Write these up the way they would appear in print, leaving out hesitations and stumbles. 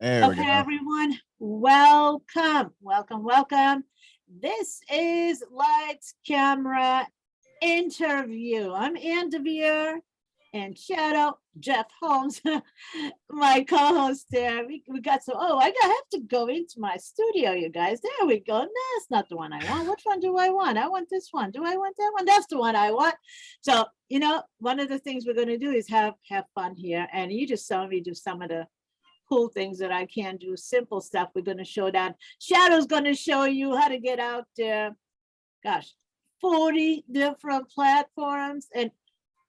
There we Okay, go. everyone, welcome. This is Lights, Camera, Interview. I'm Ann DeVere and Shadow Jeff Holmes, my co-host there. We got some, I have to go into my studio, you guys. There we go. That's not the one I want. Which one do I want? I want this one. Do I want that one? That's the one I want. So, one of the things we're going to do is have fun here. And you just saw me do some of the cool things that I can do, simple stuff. We're going to show that. Shadow's going to show you how to get out there. Gosh, 40 different platforms. And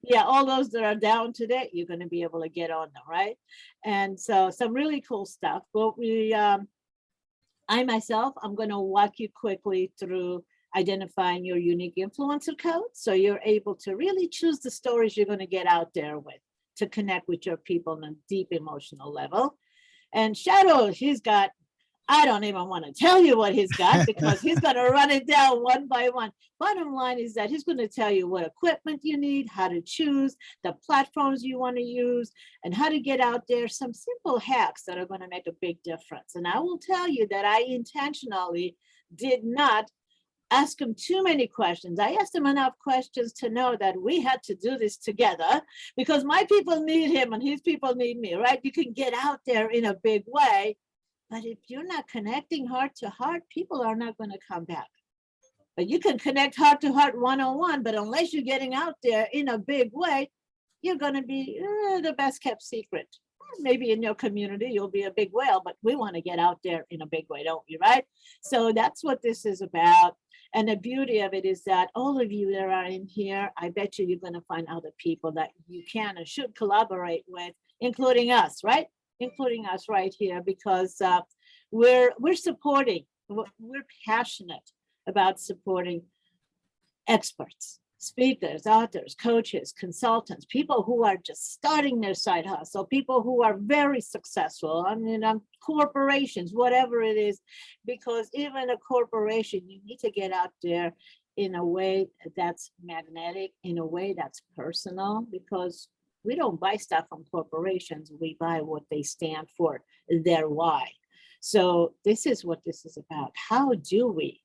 yeah, all those that are down today, you're going to be able to get on them, right? And so some really cool stuff. But I myself, I'm going to walk you quickly through identifying your unique influencer code. So you're able to really choose the stories you're going to get out there with to connect with your people on a deep emotional level. And Shadow, he's got, I don't even want to tell you what he's got because he's going to run it down one by one. Bottom line is that he's going to tell you what equipment you need, how to choose, the platforms you want to use, and how to get out there, some simple hacks that are going to make a big difference. And I will tell you that I intentionally did not ask him too many questions. I asked him enough questions to know that we had to do this together because my people need him and his people need me, right? You can get out there in a big way, but if you're not connecting heart to heart, people are not going to come back. But you can connect heart to heart one-on-one, but unless you're getting out there in a big way, you're going to be the best kept secret. Maybe in your community, you'll be a big whale, but we want to get out there in a big way, don't we, right? So that's what this is about. And the beauty of it is that all of you that are in here, I bet you're going to find other people that you can and should collaborate with, including us, right? Including us right here, because we're supporting, we're passionate about supporting experts, speakers, authors, coaches, consultants, people who are just starting their side hustle, people who are very successful, corporations, whatever it is, because even a corporation, you need to get out there in a way that's magnetic, in a way that's personal, because we don't buy stuff from corporations, we buy what they stand for, their why. So this is what this is about. How do we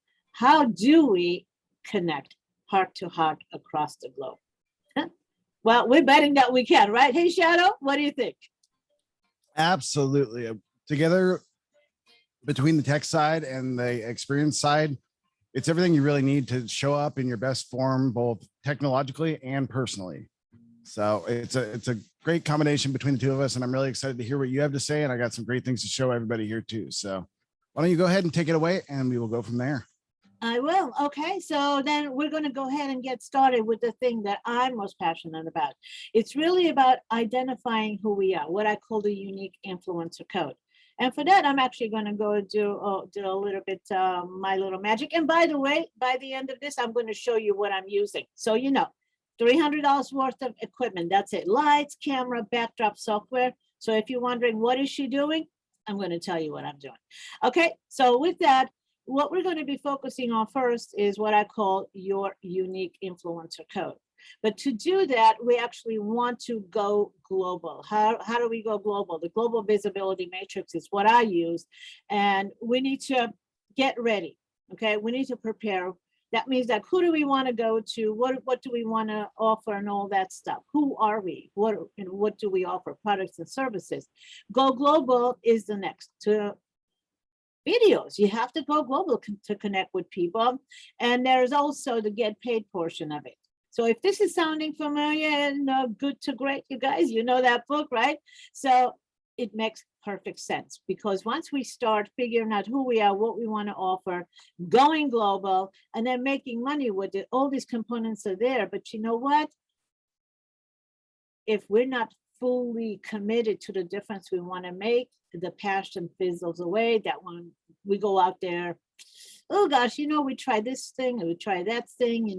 connect heart to heart across the globe? Well, we're betting that we can, right? Hey, Shadow, what do you think? Absolutely. Together, between the tech side and the experience side, it's everything you really need to show up in your best form, both technologically and personally. So it's a great combination between the two of us, and I'm really excited to hear what you have to say. And I got some great things to show everybody here too. So why don't you go ahead and take it away, and we will go from there. I will. Okay, so then we're going to go ahead and get started with the thing that I'm most passionate about. It's really about identifying who we are, what I call the unique influencer code. And for that, I'm actually going to go do a little bit my little magic. And by the way, by the end of this, I'm going to show you what I'm using. So, $300 worth of equipment. That's it. Lights, camera, backdrop, software. So if you're wondering, what is she doing? I'm going to tell you what I'm doing. Okay, so with that, what we're going to be focusing on first is what I call your unique influencer code. But to do that, we actually want to go global. How do we go global? The global visibility matrix is what I use. And we need to get ready. Okay, we need to prepare. That means that who do we want to go to? What do we want to offer and all that stuff? Who are we? What do we offer? Products and services. Go global is the next. To videos, you have to go global to connect with people. And there's also the get paid portion of it. So if this is sounding familiar and good to great, you guys, you know that book, right? So it makes perfect sense, because once we start figuring out who we are, what we want to offer, going global, and then making money with it, all these components are there. But you know what? If we're not fully committed to the difference we want to make, the passion fizzles away. That when we go out there, oh gosh, we try this thing and we try that thing,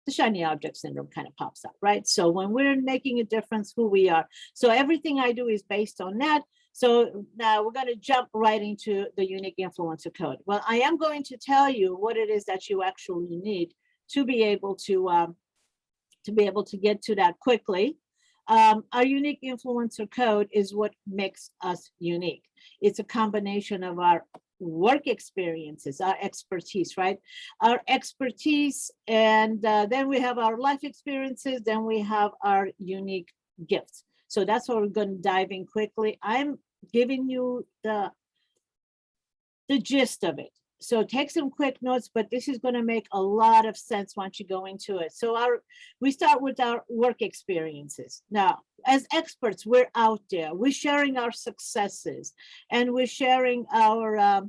the shiny object syndrome kind of pops up, right? So when we're making a difference, who we are. So everything I do is based on that. So now we're going to jump right into the unique influencer code. Well, I am going to tell you what it is that you actually need to be able to get to that quickly. Our unique influencer code is what makes us unique. It's a combination of our work experiences, our expertise, right? Our expertise, and then we have our life experiences, then we have our unique gifts. So that's what we're going to dive in quickly. I'm giving you the gist of it. So take some quick notes, but this is going to make a lot of sense once you go into it. So we start with our work experiences. Now, as experts, we're out there, we're sharing our successes, and we're sharing our,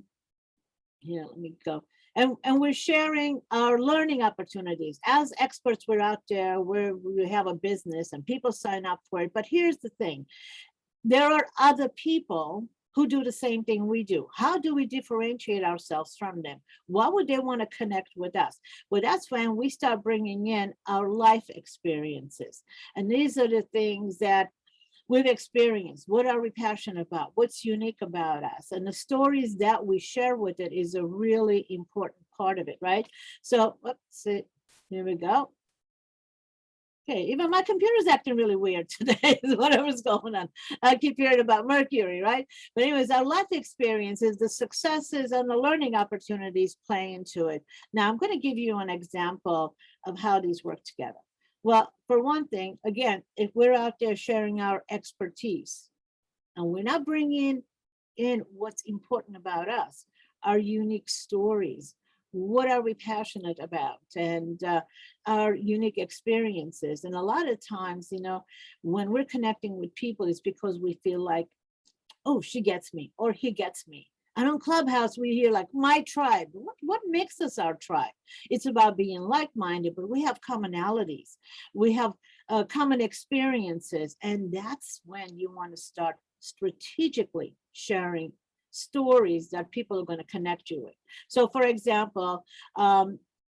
let me go. And we're sharing our learning opportunities. As experts, we're out there where we have a business and people sign up for it. But here's the thing. There are other people who do the same thing we do. How do we differentiate ourselves from them? Why would they want to connect with us? Well, that's when we start bringing in our life experiences. And these are the things that we've experienced. What are we passionate about? What's unique about us? And the stories that we share with it is a really important part of it, right? So let's see, here we go. Okay, even my computer's acting really weird today, whatever's going on. I keep hearing about Mercury, right? But anyways, our life experiences, the successes and the learning opportunities play into it. Now, I'm going to give you an example of how these work together. Well, for one thing, again, if we're out there sharing our expertise and we're not bringing in what's important about us, our unique stories, what are we passionate about, and our unique experiences. And a lot of times, when we're connecting with people, it's because we feel like, oh, she gets me or he gets me. And on Clubhouse, we hear like my tribe. What makes us our tribe? It's about being like-minded, but we have commonalities. We have common experiences. And that's when you want to start strategically sharing stories that people are going to connect you with. So for example, I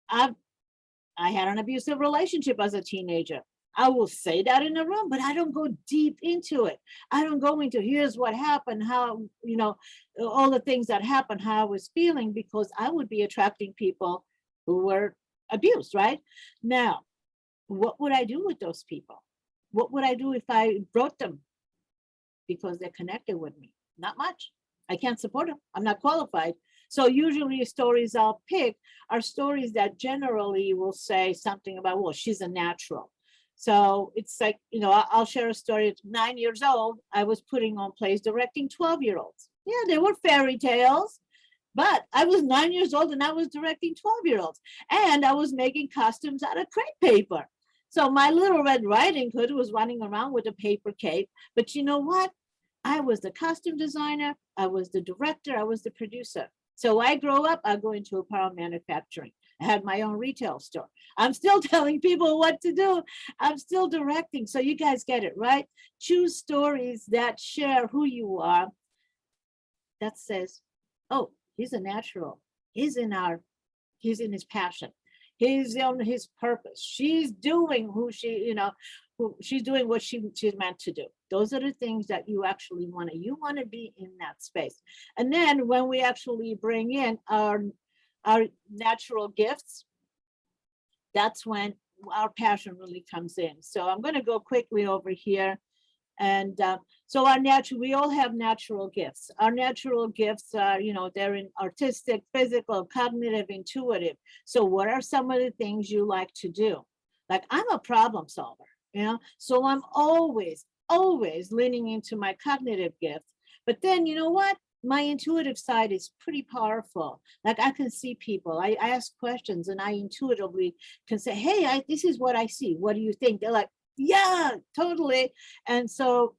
had an abusive relationship as a teenager. I will say that in the room, but I don't go deep into it. I don't go into here's what happened, how, all the things that happened, how I was feeling, because I would be attracting people who were abused, right? Now, what would I do with those people? What would I do if I brought them because they're connected with me? Not much. I can't support them. I'm not qualified. So usually stories I'll pick are stories that generally will say something about, well, she's a natural. So it's like, I'll share a story. At 9 years old, I was putting on plays directing 12-year-olds. Yeah, they were fairy tales, but I was 9 years old and I was directing 12-year-olds. And I was making costumes out of crepe paper. So my little Red Riding Hood was running around with a paper cape. But you know what? I was the costume designer, I was the director, I was the producer. So I grow up, I go into apparel manufacturing. I had my own retail store. I'm still telling people what to do. I'm still directing. So you guys get it, right? Choose stories that share who you are. That says, oh, he's a natural. He's in his passion. He's on his purpose. She's doing she's doing what she's meant to do. Those are the things that you actually want to be in that space. And then when we actually bring in our natural gifts, that's when our passion really comes in. So I'm going to go quickly over here. And so we all have natural gifts. Our natural gifts are, they're in artistic, physical, cognitive, intuitive. So what are some of the things you like to do? Like I'm a problem solver, so I'm always leaning into my cognitive gifts. But then you know what? My intuitive side is pretty powerful. Like I can see people, I ask questions and I intuitively can say, hey, this is what I see. What do you think? They're like, yeah, totally. And so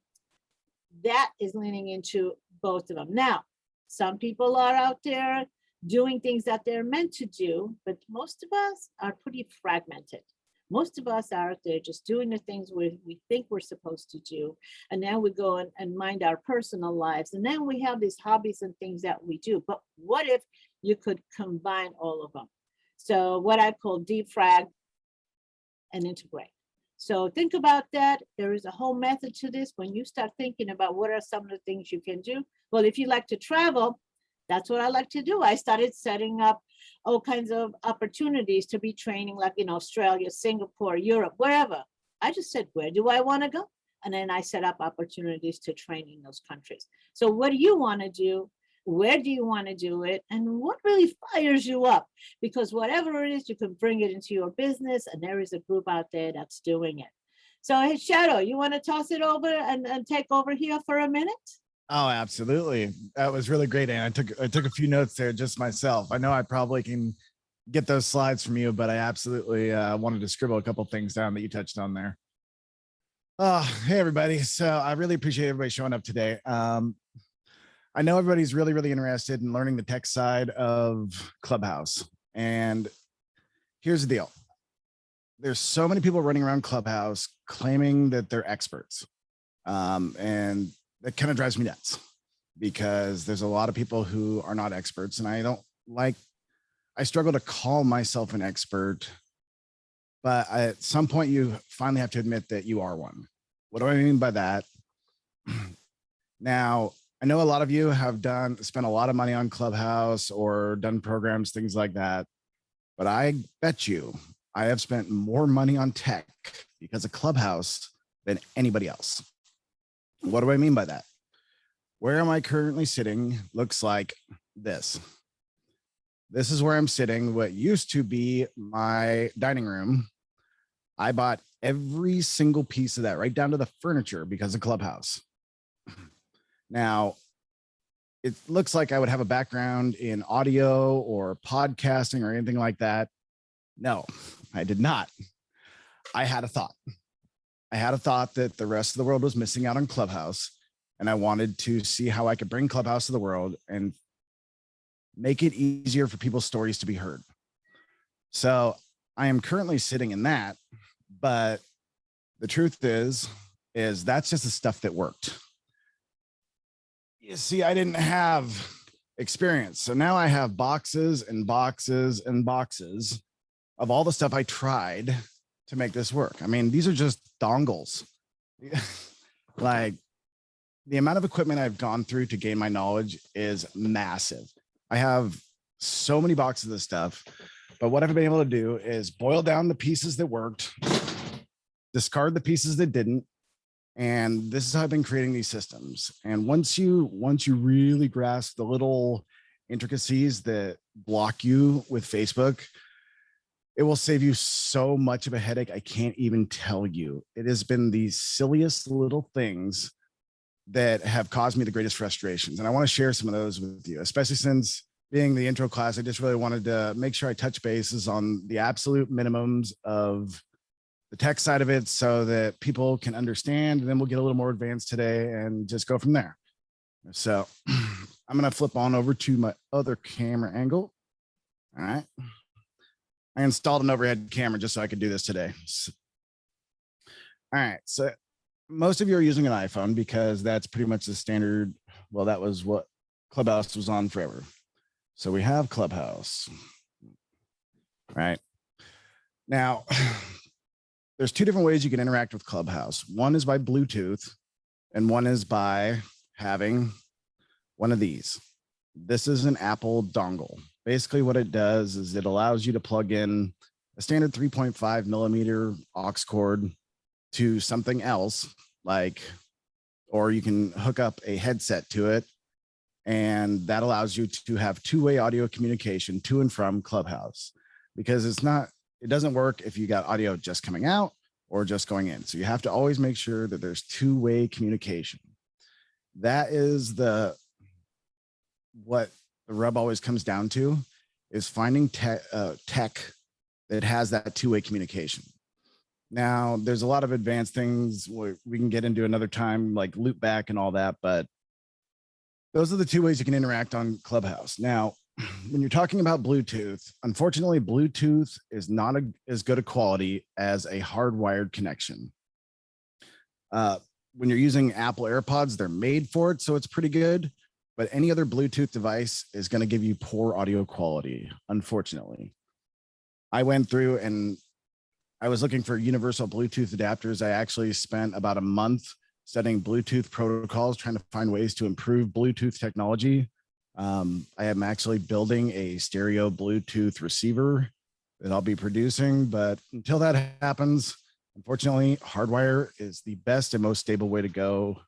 that is leaning into both of them. Now, some people are out there doing things that they're meant to do, but most of us are pretty fragmented. Most of us are out there just doing the things we think we're supposed to do. And then we go and mind our personal lives. And then we have these hobbies and things that we do. But what if you could combine all of them? So what I call defrag and integrate. So think about that. There is a whole method to this. When you start thinking about what are some of the things you can do. Well, if you like to travel, that's what I like to do. I started setting up all kinds of opportunities to be training like in Australia, Singapore, Europe, wherever. I just said, where do I want to go? And then I set up opportunities to train in those countries. So what do you want to do? Where do you want to do it? And what really fires you up? Because whatever it is, you can bring it into your business, and there is a group out there that's doing it. So hey, Shadow, you want to toss it over and take over here for a minute? Oh, absolutely. That was really great. And I took a few notes there just myself. I know I probably can get those slides from you, but I absolutely wanted to scribble a couple things down that you touched on there. Oh, hey, everybody. So I really appreciate everybody showing up today. I know everybody's really, really interested in learning the tech side of Clubhouse. And here's the deal. There's so many people running around Clubhouse claiming that they're experts. And that kind of drives me nuts because there's a lot of people who are not experts. And I struggle to call myself an expert, but at some point you finally have to admit that you are one. What do I mean by that? Now, I know a lot of you have spent a lot of money on Clubhouse or done programs, things like that. But I bet you I have spent more money on tech because of Clubhouse than anybody else. What do I mean by that? Where am I currently sitting looks like this. This is where I'm sitting, what used to be my dining room. I bought every single piece of that, right down to the furniture, because of Clubhouse. Now, it looks like I would have a background in audio or podcasting or anything like that. No, I did not. I had a thought. I had a thought that the rest of the world was missing out on Clubhouse, and I wanted to see how I could bring Clubhouse to the world and make it easier for people's stories to be heard. So I am currently sitting in that, but the truth is that's just the stuff that worked. You see, I didn't have experience. So now I have boxes and boxes and boxes of all the stuff I tried to make this work. I mean, these are just dongles. Like, the amount of equipment I've gone through to gain my knowledge is massive. I have so many boxes of stuff, but what I've been able to do is boil down the pieces that worked, discard the pieces that didn't. And this is how I've been creating these systems. And once you really grasp the little intricacies that block you with Facebook, it will save you so much of a headache. I can't even tell you. It has been these silliest little things that have caused me the greatest frustrations. And I want to share some of those with you, especially since being the intro class, I just really wanted to make sure I touch bases on the absolute minimums of the tech side of it so that people can understand, and then we'll get a little more advanced today and just go from there. So I'm going to flip on over to my other camera angle. All right. I installed an overhead camera just so I could do this today. All right. So most of you are using an iPhone because that's pretty much the standard. Well, that was what Clubhouse was on forever. So we have Clubhouse. All right. Now, there's two different ways you can interact with Clubhouse. One is by Bluetooth, and one is by having one of these. This is an Apple dongle. Basically, what it does is it allows you to plug in a standard 3.5 millimeter aux cord to something else, or you can hook up a headset to it, and that allows you to have two-way audio communication to and from Clubhouse, because it doesn't work if you got audio just coming out or just going in. So you have to always make sure that there's two-way communication. That is what the rub always comes down to, is finding tech that has that two-way communication. Now, there's a lot of advanced things we can get into another time, like loop back and all that, but those are the two ways you can interact on Clubhouse. Now, when you're talking about Bluetooth, unfortunately, Bluetooth is not as good a quality as a hardwired connection. When you're using Apple AirPods, they're made for it, so it's pretty good. But any other Bluetooth device is going to give you poor audio quality, unfortunately. I went through and I was looking for universal Bluetooth adapters. I actually spent about a month studying Bluetooth protocols, trying to find ways to improve Bluetooth technology. I am actually building a stereo Bluetooth receiver that I'll be producing, but until that happens, Unfortunately, hardwire is the best and most stable way to go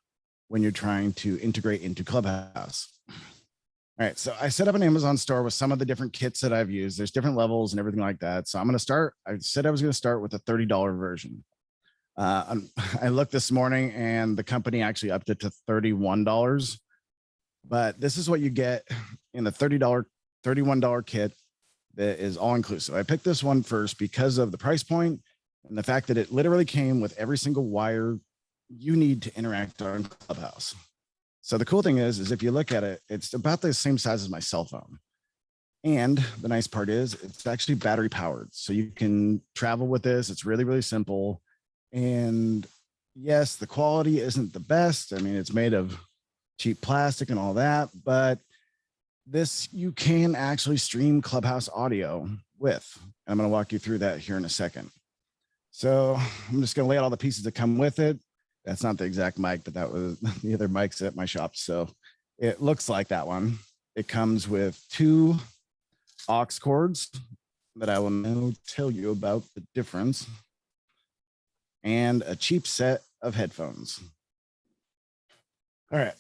when you're trying to integrate into Clubhouse. All right, so I set up an Amazon store with some of the different kits that I've used. There's different levels and everything like that. So I'm going to start. I said I was going to start with a $30 version. I looked this morning and the company actually upped it to $31. But this is what you get in the $31 kit that is all inclusive. I picked this one first because of the price point and the fact that it literally came with every single wire you need to interact on Clubhouse. So the cool thing is if you look at it, it's about the same size as my cell phone. And the nice part is it's actually battery powered. So you can travel with this. It's really, really simple. And yes, the quality isn't the best. I mean, it's made of cheap plastic and all that, but this you can actually stream Clubhouse audio with. And I'm going to walk you through that here in a second. So I'm just going to lay out all the pieces that come with it. That's not the exact mic, but that was the other mics at my shop. So it looks like that one. It comes with 2 aux cords that I will now tell you about the difference, and a cheap set of headphones. All right.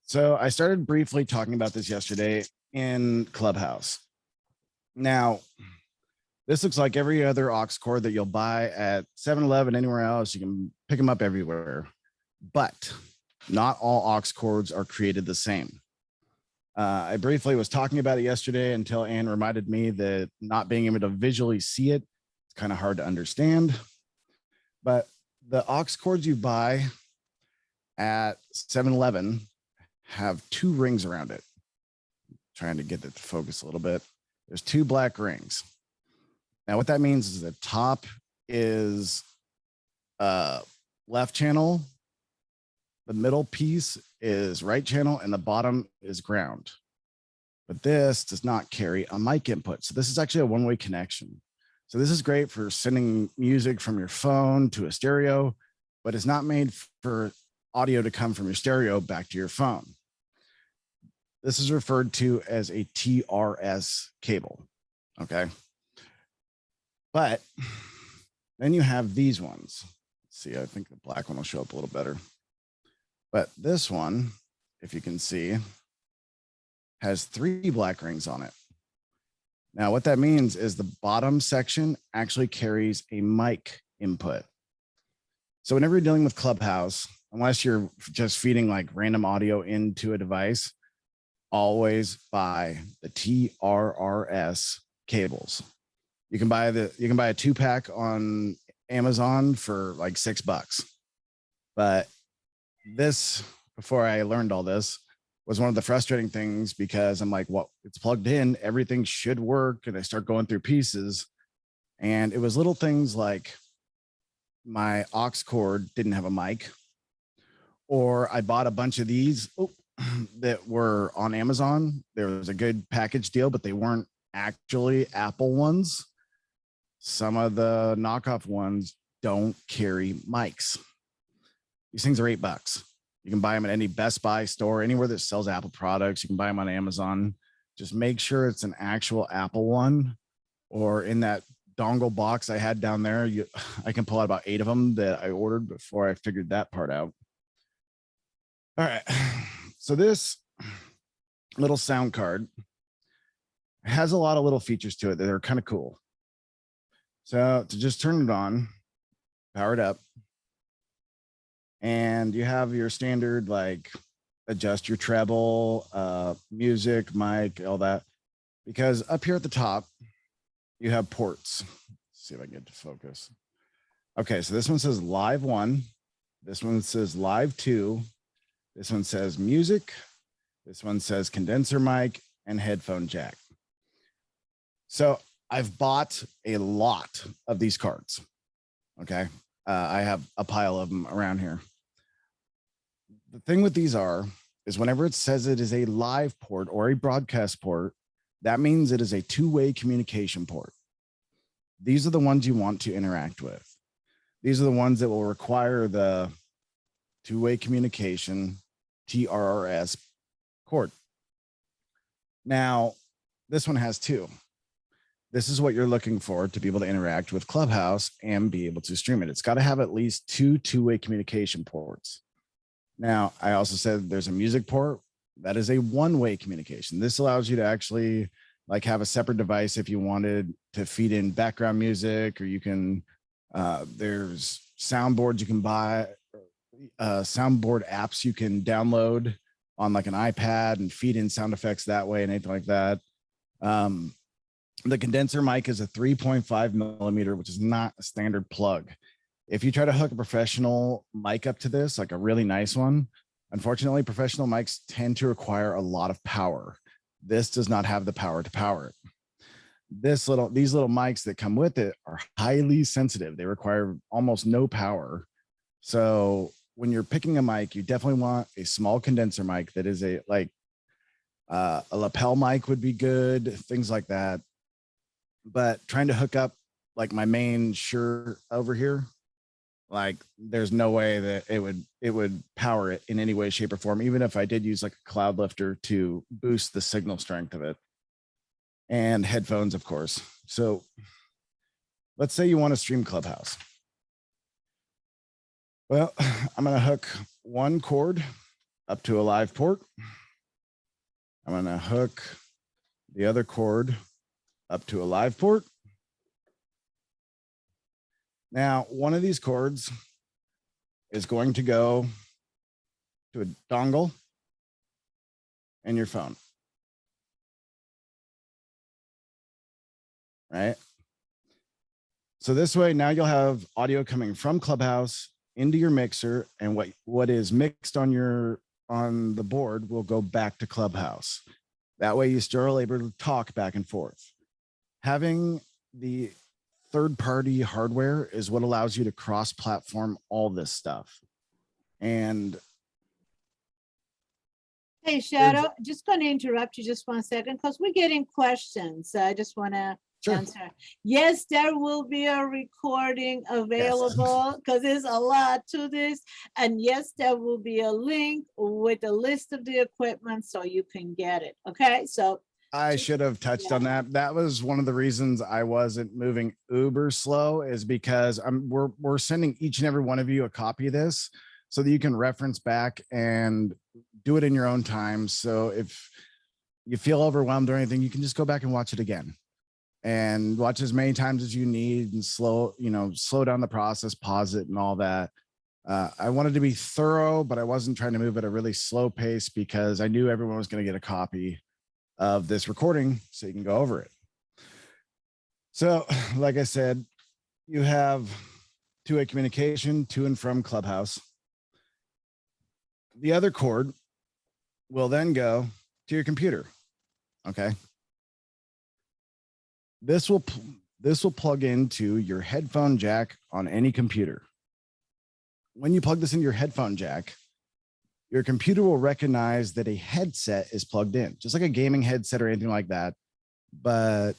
So I started briefly talking about this yesterday in Clubhouse. Now, this looks like every other aux cord that you'll buy at 7-Eleven, anywhere else. You can pick them up everywhere, but not all aux cords are created the same. I briefly was talking about it yesterday until Anne reminded me that not being able to visually see it, it's kind of hard to understand. But the aux cords you buy at 7-Eleven have 2 rings around it. Trying to get it to focus a little bit. There's 2 black rings. Now, what that means is the top is left channel, the middle piece is right channel, and the bottom is ground. But this does not carry a mic input. So this is actually a one-way connection. So this is great for sending music from your phone to a stereo, but it's not made for audio to come from your stereo back to your phone. This is referred to as a TRS cable, okay? But then you have these ones. Let's see, I think the black one will show up a little better. But this one, if you can see, has 3 black rings on it. Now, what that means is the bottom section actually carries a mic input. So whenever you're dealing with Clubhouse, unless you're just feeding like random audio into a device, always buy the TRRS cables. You can buy a 2-pack on Amazon for like $6. But this, before I learned all this, was one of the frustrating things because I'm like, well, it's plugged in, everything should work. And I start going through pieces. And it was little things like my aux cord didn't have a mic, or I bought a bunch of these that were on Amazon. There was a good package deal, but they weren't actually Apple ones. Some of the knockoff ones don't carry mics. These things are $8. You can buy them at any Best Buy store, anywhere that sells Apple products. You can buy them on Amazon. Just make sure it's an actual Apple one, or in that dongle box I had down there. I can pull out about 8 of them that I ordered before I figured that part out. All right. So this little sound card has a lot of little features to it that are kind of cool. So to just turn it on, power it up, and you have your standard, like, adjust your treble, music, mic, all that. Because up here at the top, you have ports. Let's see if I can get to focus. Okay, so this one says live 1. This one says live 2. This one says music. This one says condenser mic and headphone jack. So I've bought a lot of these cards. Okay. I have a pile of them around here. The thing with these is whenever it says it is a live port or a broadcast port, that means it is a 2-way communication port. These are the ones you want to interact with. These are the ones that will require the 2-way communication TRRS port. Now, this one has 2. this is what you're looking for to be able to interact with Clubhouse and be able to stream it. It's got to have at least two-way communication ports. Now, I also said there's a music port. That is a one-way communication. This allows you to actually like have a separate device if you wanted to feed in background music, or you can, there's soundboards you can buy, soundboard apps you can download on like an iPad and feed in sound effects that way and anything like that. The condenser mic is a 3.5 millimeter, which is not a standard plug. If you try to hook a professional mic up to this, like a really nice one, unfortunately, professional mics tend to require a lot of power. This does not have the power to power it. These little mics that come with it are highly sensitive. They require almost no power. So when you're picking a mic, you definitely want a small condenser mic that is a lapel mic would be good, things like that. But trying to hook up like my main Shure over here, like there's no way that it would power it in any way, shape, or form, even if I did use like a cloud lifter to boost the signal strength of it. And headphones, of course. So let's say you want to stream Clubhouse. Well, I'm going to hook one cord up to a live port. I'm going to hook the other cord up to a live port. Now, one of these cords is going to go to a dongle and your phone. Right? So this way, now you'll have audio coming from Clubhouse into your mixer, and what is mixed on the board will go back to Clubhouse. That way you still are able to talk back and forth. Having the third-party hardware is what allows you to cross-platform all this stuff. And hey, Shadow, just going to interrupt you just 1 second because we're getting questions. I just want to answer. Yes, there will be a recording available because there's a lot to this. And yes, there will be a link with a list of the equipment so you can get it. Okay, so I should have touched on that. That was one of the reasons I wasn't moving uber slow, is because we're sending each and every one of you a copy of this so that you can reference back and do it in your own time. So if you feel overwhelmed or anything, you can just go back and watch it again and watch as many times as you need and slow down the process, pause it and all that. I wanted to be thorough, but I wasn't trying to move at a really slow pace because I knew everyone was going to get a copy of this recording so you can go over it. So like I said, you have two-way communication to and from Clubhouse. The other cord will then go to your computer. Okay. This will plug into your headphone jack on any computer. When you plug this into your headphone jack, your computer will recognize that a headset is plugged in, just like a gaming headset or anything like that, but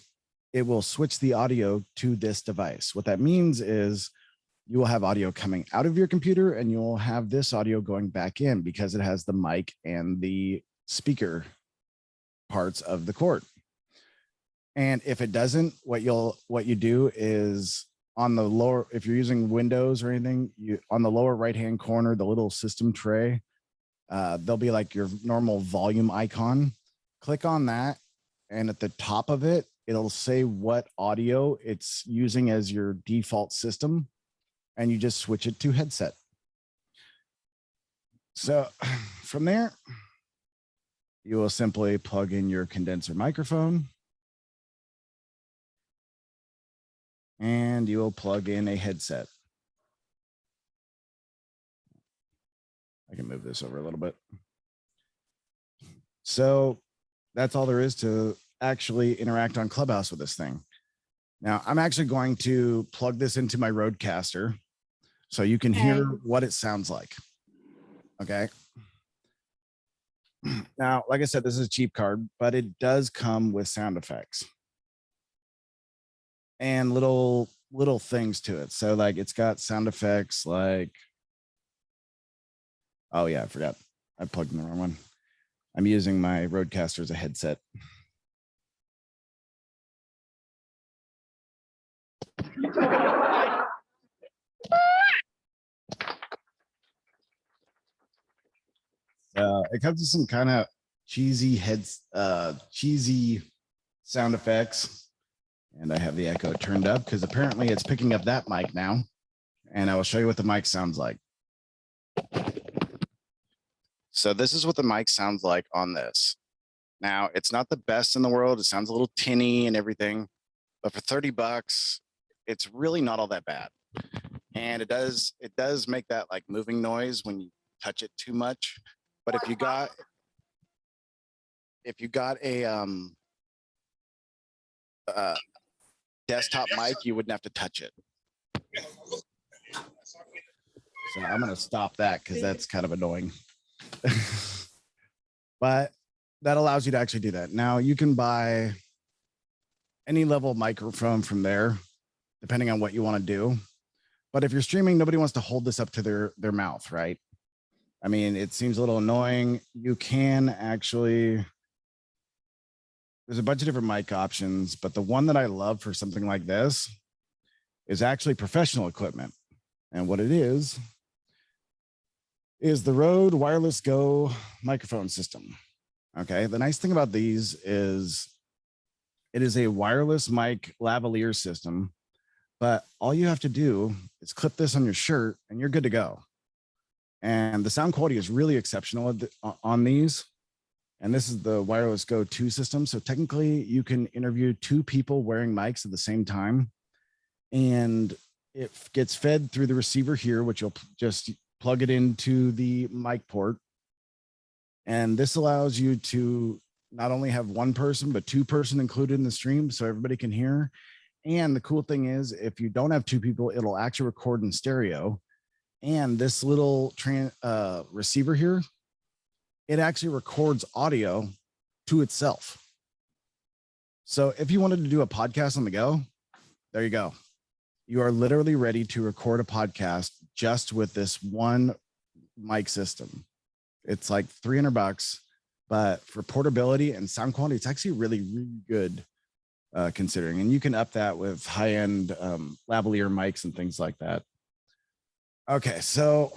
it will switch the audio to this device. What that means is you will have audio coming out of your computer and you'll have this audio going back in because it has the mic and the speaker parts of the cord. And if it doesn't, what you do is on the lower, if you're using Windows or anything, on the lower right-hand corner, the little system tray, there'll be like your normal volume icon. Click on that. And at the top of it, it'll say what audio it's using as your default system. And you just switch it to headset. So from there, you will simply plug in your condenser microphone. And you will plug in a headset. I can move this over a little bit. So that's all there is to actually interact on Clubhouse with this thing. Now, I'm actually going to plug this into my Rodecaster so you can hear what it sounds like. Okay. Now, like I said, this is a cheap card, but it does come with sound effects and little things to it. So like it's got sound effects like, oh yeah, I forgot. I plugged in the wrong one. I'm using my Rodecaster as a headset. It comes with some kind of cheesy cheesy sound effects. And I have the echo turned up because apparently it's picking up that mic now. And I will show you what the mic sounds like. So this is what the mic sounds like on this. Now, it's not the best in the world. It sounds a little tinny and everything, but for 30 bucks, it's really not all that bad. And it does make that like moving noise when you touch it too much. But if you got a desktop mic, you wouldn't have to touch it. So I'm going to stop that because that's kind of annoying. But that allows you to actually do that. Now you can buy any level of microphone from there, depending on what you want to do. But if you're streaming, nobody wants to hold this up to their mouth, right? I mean, it seems a little annoying. You can actually, there's a bunch of different mic options, but the one that I love for something like this is actually professional equipment. And what it is the Rode Wireless Go microphone system. Okay. The nice thing about these is it is a wireless mic lavalier system, but all you have to do is clip this on your shirt and you're good to go. And the sound quality is really exceptional on these. And this is the Wireless Go 2 system. So technically you can interview 2 people wearing mics at the same time. And it gets fed through the receiver here, which you'll just plug it into the mic port. And this allows you to not only have one person, but 2 person included in the stream so everybody can hear. And the cool thing is if you don't have 2 people, it'll actually record in stereo. And this little receiver here, it actually records audio to itself. So if you wanted to do a podcast on the go, there you go. You are literally ready to record a podcast just with this one mic system. It's like $300, but for portability and sound quality, it's actually really, really good considering. And you can up that with high-end lavalier mics and things like that. Okay, so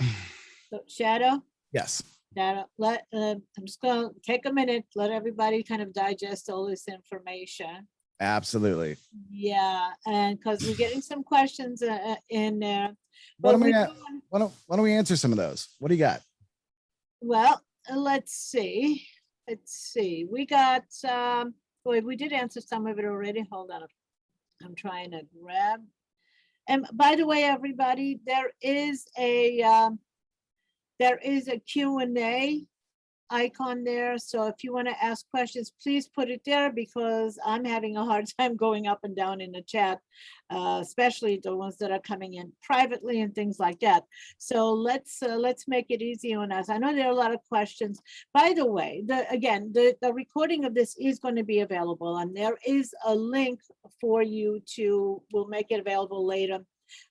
Shadow. yes. Shadow, I'm just going to take a minute, let everybody kind of digest all this information. Absolutely. Yeah, and because we're getting some questions in there. Why don't we answer some of those? What do you got? Well, let's see. We got boy, we did answer some of it already. Hold on. I'm trying to grab. And by the way, everybody, there is a Q&A icon there. So if you want to ask questions, please put it there because I'm having a hard time going up and down in the chat, especially the ones that are coming in privately and things like that. So let's make it easy on us. I know there are a lot of questions. By the way, the recording of this is going to be available, and there is a link for you to, we'll make it available later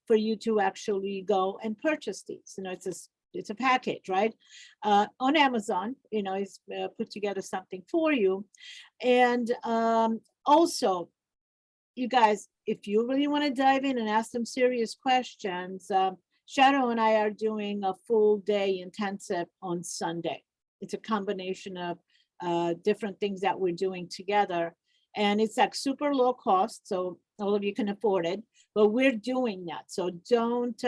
for you to actually go and purchase these. You know, it's a package, right? On Amazon, you know, he's put together something for you. And also, you guys, if you really want to dive in and ask some serious questions, Shadow and I are doing a full day intensive on Sunday. It's a combination of different things that we're doing together. And it's like super low cost, so all of you can afford it, but we're doing that. So don't,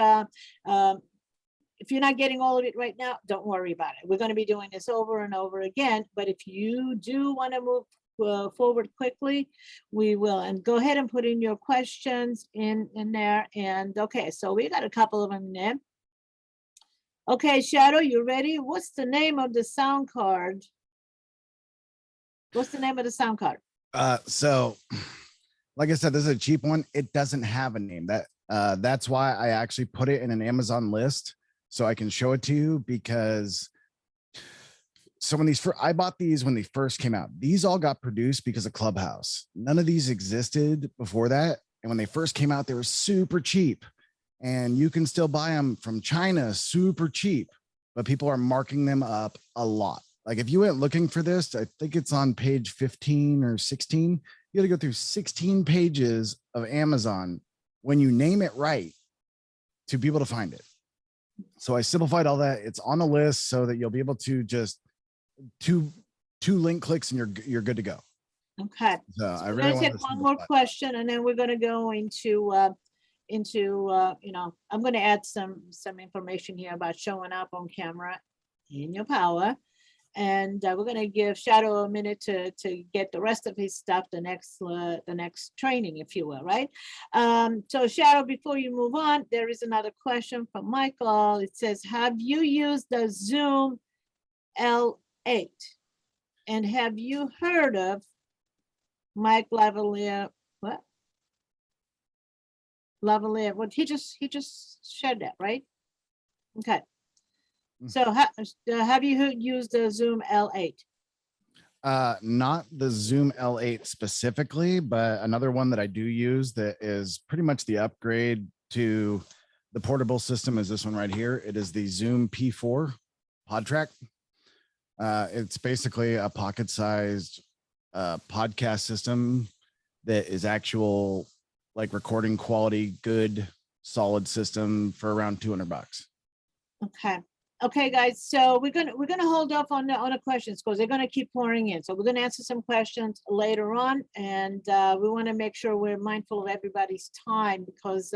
if you're not getting all of it right now, don't worry about it. We're going to be doing this over and over again. But if you do want to move forward quickly, we will. And go ahead and put in your questions in there. And okay, so we got a couple of them there. Okay, Shadow, you ready? What's the name of the sound card? What's the name of the sound card? So, like I said, this is a cheap one. It doesn't have a name. That's why I actually put it in an Amazon list. So I can show it to you because so when I bought these when they first came out, these all got produced because of Clubhouse. None of these existed before that. And when they first came out, they were super cheap and you can still buy them from China, super cheap, but people are marking them up a lot. Like if you went looking for this, I think it's on page 15 or 16. You got to go through 16 pages of Amazon when you name it right to be able to find it. So I simplified all that. It's on the list so that you'll be able to just two link clicks and you're good to go. Okay. So I We're really gonna want take one more question, and then we're gonna go into you know, I'm gonna add some information here about showing up on camera in your power. And we're gonna give Shadow a minute to get the rest of his stuff, the next training, if you will, right? So Shadow, before you move on, there is another question from Michael. It says, have you used the Zoom L8? And have you heard of Mike Lavalier? What? Lavalier, what he just shared that, right? Okay. So have you used the Zoom L8? Not the Zoom L8 specifically, but another one that I do use that is pretty much the upgrade to the portable system is this one right here. It is the Zoom P4 pod track. It's basically a pocket-sized podcast system that is actual like recording quality, good, solid system for around $200. Okay. Okay, guys. So we're gonna hold off on the questions because they're gonna keep pouring in. So we're gonna answer some questions later on, and we want to make sure we're mindful of everybody's time because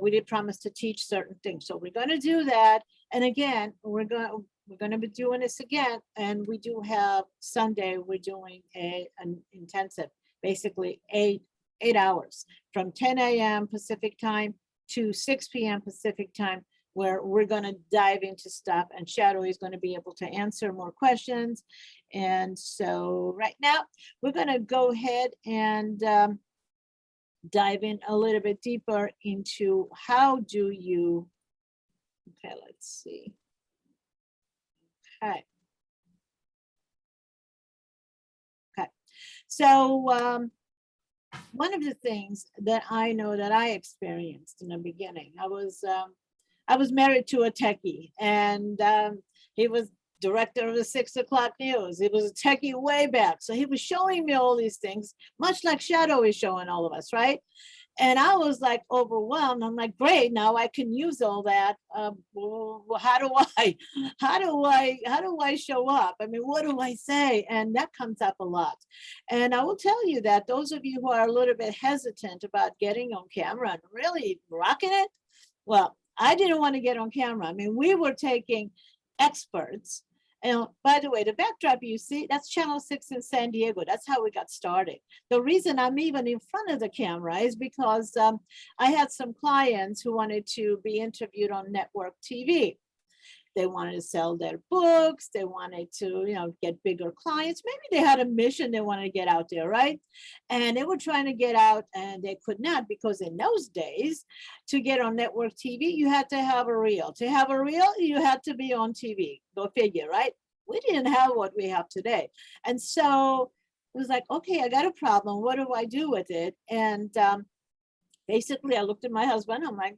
we did promise to teach certain things. So we're gonna do that. And again, we're gonna be doing this again. And we do have Sunday. We're doing an intensive, basically 8 hours from 10 a.m. Pacific time to 6 p.m. Pacific time, where we're going to dive into stuff, and Shadow is going to be able to answer more questions. And so right now we're going to go ahead and dive in a little bit deeper into how do you, okay, let's see. Okay. Okay. So one of the things that I know that I experienced in the beginning, I was married to a techie, and he was director of the 6 o'clock news. He was a techie way back. So he was showing me all these things, much like Shadow is showing all of us, right? And I was like overwhelmed. I'm like, great, now I can use all that. Well, how do I show up? I mean, what do I say? And that comes up a lot. And I will tell you that those of you who are a little bit hesitant about getting on camera and really rocking it, well, I didn't want to get on camera. I mean, we were taking experts. And by the way, the backdrop you see, that's Channel 6 in San Diego. That's how we got started. The reason I'm even in front of the camera is because I had some clients who wanted to be interviewed on network TV. They wanted to sell their books. They wanted to, you know, get bigger clients. Maybe they had a mission they wanted to get out there, right? And they were trying to get out and they could not, because in those days, to get on network TV, you had to have a reel. To have a reel, you had to be on TV. Go figure, right? We didn't have what we have today. And so it was like, okay, I got a problem. What do I do with it? And basically, I looked at my husband. I'm like,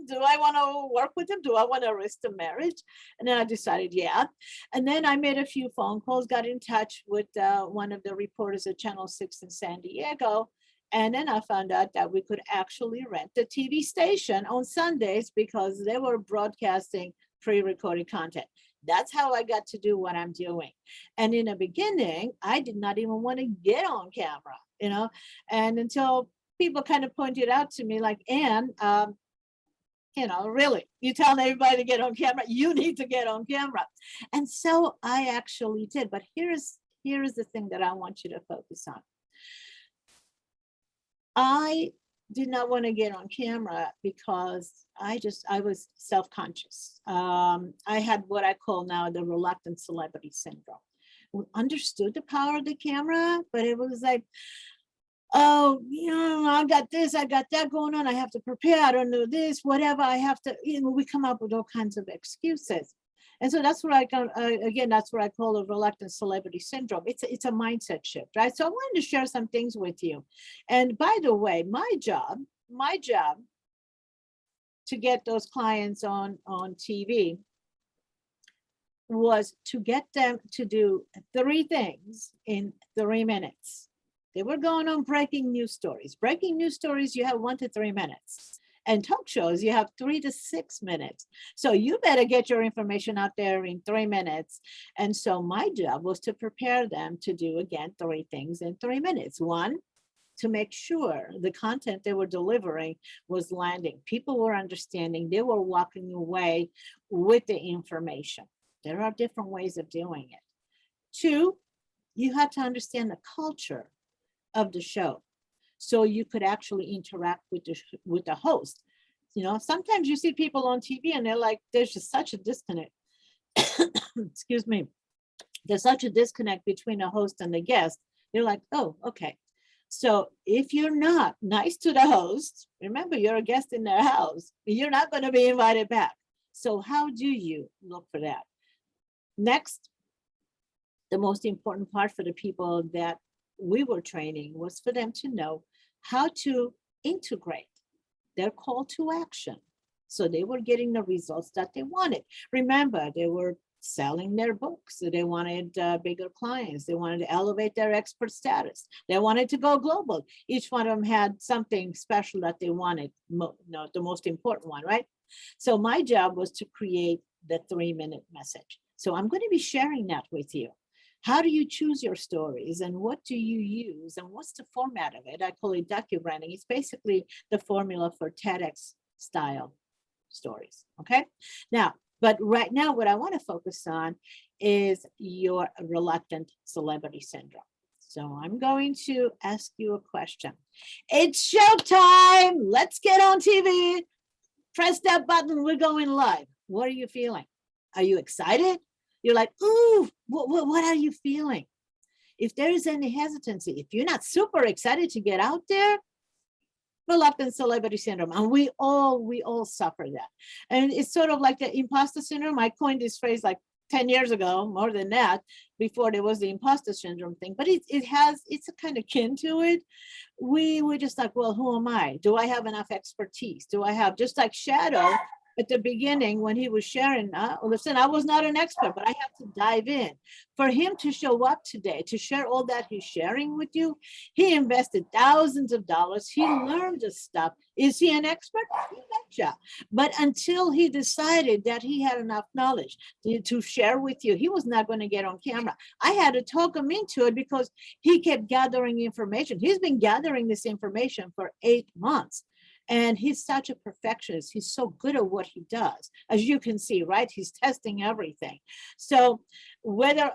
do I want to work with him? Do I want to risk the marriage? And then I decided, yeah. And then I made a few phone calls, got in touch with one of the reporters at Channel 6 in San Diego. And then I found out that we could actually rent the TV station on Sundays because they were broadcasting pre-recorded content. That's how I got to do what I'm doing. And in the beginning, I did not even want to get on camera, you know, and until people kind of pointed out to me like, Ann, you know, really, you telling everybody to get on camera, you need to get on camera. And so I actually did. But here is the thing that I want you to focus on. I did not want to get on camera because I was self-conscious. I had what I call now the reluctant celebrity syndrome. We understood the power of the camera, but it was like, oh, you know, I got this, I got that going on. I have to prepare. I don't know this, whatever. I have to, you know, we come up with all kinds of excuses. And so that's what that's what I call a reluctant celebrity syndrome. It's a mindset shift, right? So I wanted to share some things with you. And by the way, my job to get those clients on TV was to get them to do 3 things in 3 minutes. They were going on breaking news stories. Breaking news stories, you have 1 to 3 minutes. And talk shows, you have 3 to 6 minutes. So you better get your information out there in 3 minutes. And so my job was to prepare them to do, again, 3 things in 3 minutes. 1, to make sure the content they were delivering was landing. People were understanding, they were walking away with the information. There are different ways of doing it. 2, you had to understand the culture of the show, so you could actually interact with the host. You know, sometimes you see people on TV and they're like, there's just such a disconnect. Excuse me. There's such a disconnect between the host and the guest. You're like, oh, okay. So if you're not nice to the host, remember you're a guest in their house, you're not going to be invited back. So how do you look for that? Next, the most important part for the people that we were training was for them to know how to integrate their call to action. So they were getting the results that they wanted. Remember, they were selling their books. So they wanted bigger clients. They wanted to elevate their expert status. They wanted to go global. Each one of them had something special that they wanted, the most important one, right? So my job was to create the 3-minute message. So I'm going to be sharing that with you. How do you choose your stories and what do you use and what's the format of it? I call it docu-branding. It's basically the formula for TEDx style stories, okay? Now, but right now what I want to focus on is your reluctant celebrity syndrome. So I'm going to ask you a question. It's showtime. Let's get on TV. Press that button. We're going live. What are you feeling? Are you excited? You're like, ooh, what are you feeling? If there is any hesitancy, if you're not super excited to get out there, reluctant celebrity syndrome. And we all suffer that. And it's sort of like the imposter syndrome. I coined this phrase like 10 years ago, more than that, before there was the imposter syndrome thing, but it's a kind of kin to it. We were just like, well, who am I? Do I have enough expertise? Do I have, just like Shadow at the beginning when he was sharing, listen, I was not an expert, but I had to dive in. For him to show up today, to share all that he's sharing with you, he invested thousands of dollars. He learned this stuff. Is he an expert? You betcha. But until he decided that he had enough knowledge to share with you, he was not going to get on camera. I had to talk him into it because he kept gathering information. He's been gathering this information for 8 months. And he's such a perfectionist. He's so good at what he does. As you can see, right? He's testing everything. So whether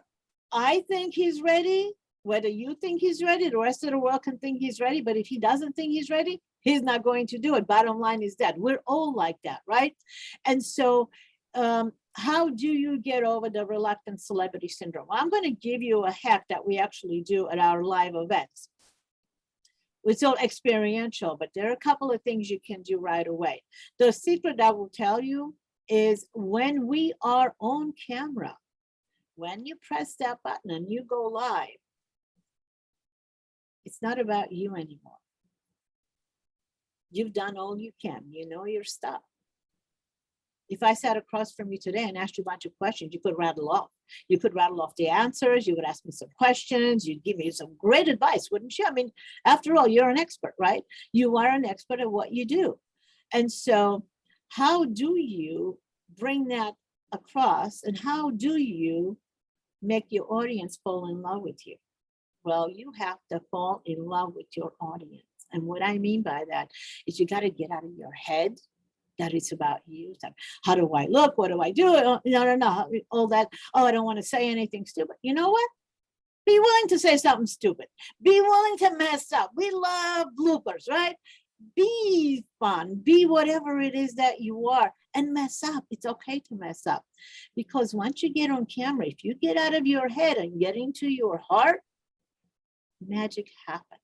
I think he's ready, whether you think he's ready, the rest of the world can think he's ready. But if he doesn't think he's ready, he's not going to do it. Bottom line is that we're all like that, right? And so how do you get over the reluctant celebrity syndrome? Well, I'm going to give you a hack that we actually do at our live events. It's all experiential, but there are a couple of things you can do right away. The secret I will tell you is when we are on camera, when you press that button and you go live, it's not about you anymore. You've done all you can. You know your stuff. If I sat across from you today and asked you a bunch of questions, you could rattle off. You could rattle off the answers. You would ask me some questions. You'd give me some great advice, wouldn't you? I mean, after all, you're an expert, right? You are an expert at what you do. And so how do you bring that across? And how do you make your audience fall in love with you? Well, you have to fall in love with your audience. And what I mean by that is you got to get out of your head that it's about you. How do I look? What do I do? No. All that. Oh, I don't want to say anything stupid. You know what? Be willing to say something stupid. Be willing to mess up. We love bloopers, right? Be fun. Be whatever it is that you are and mess up. It's okay to mess up. Because once you get on camera, if you get out of your head and get into your heart, magic happens.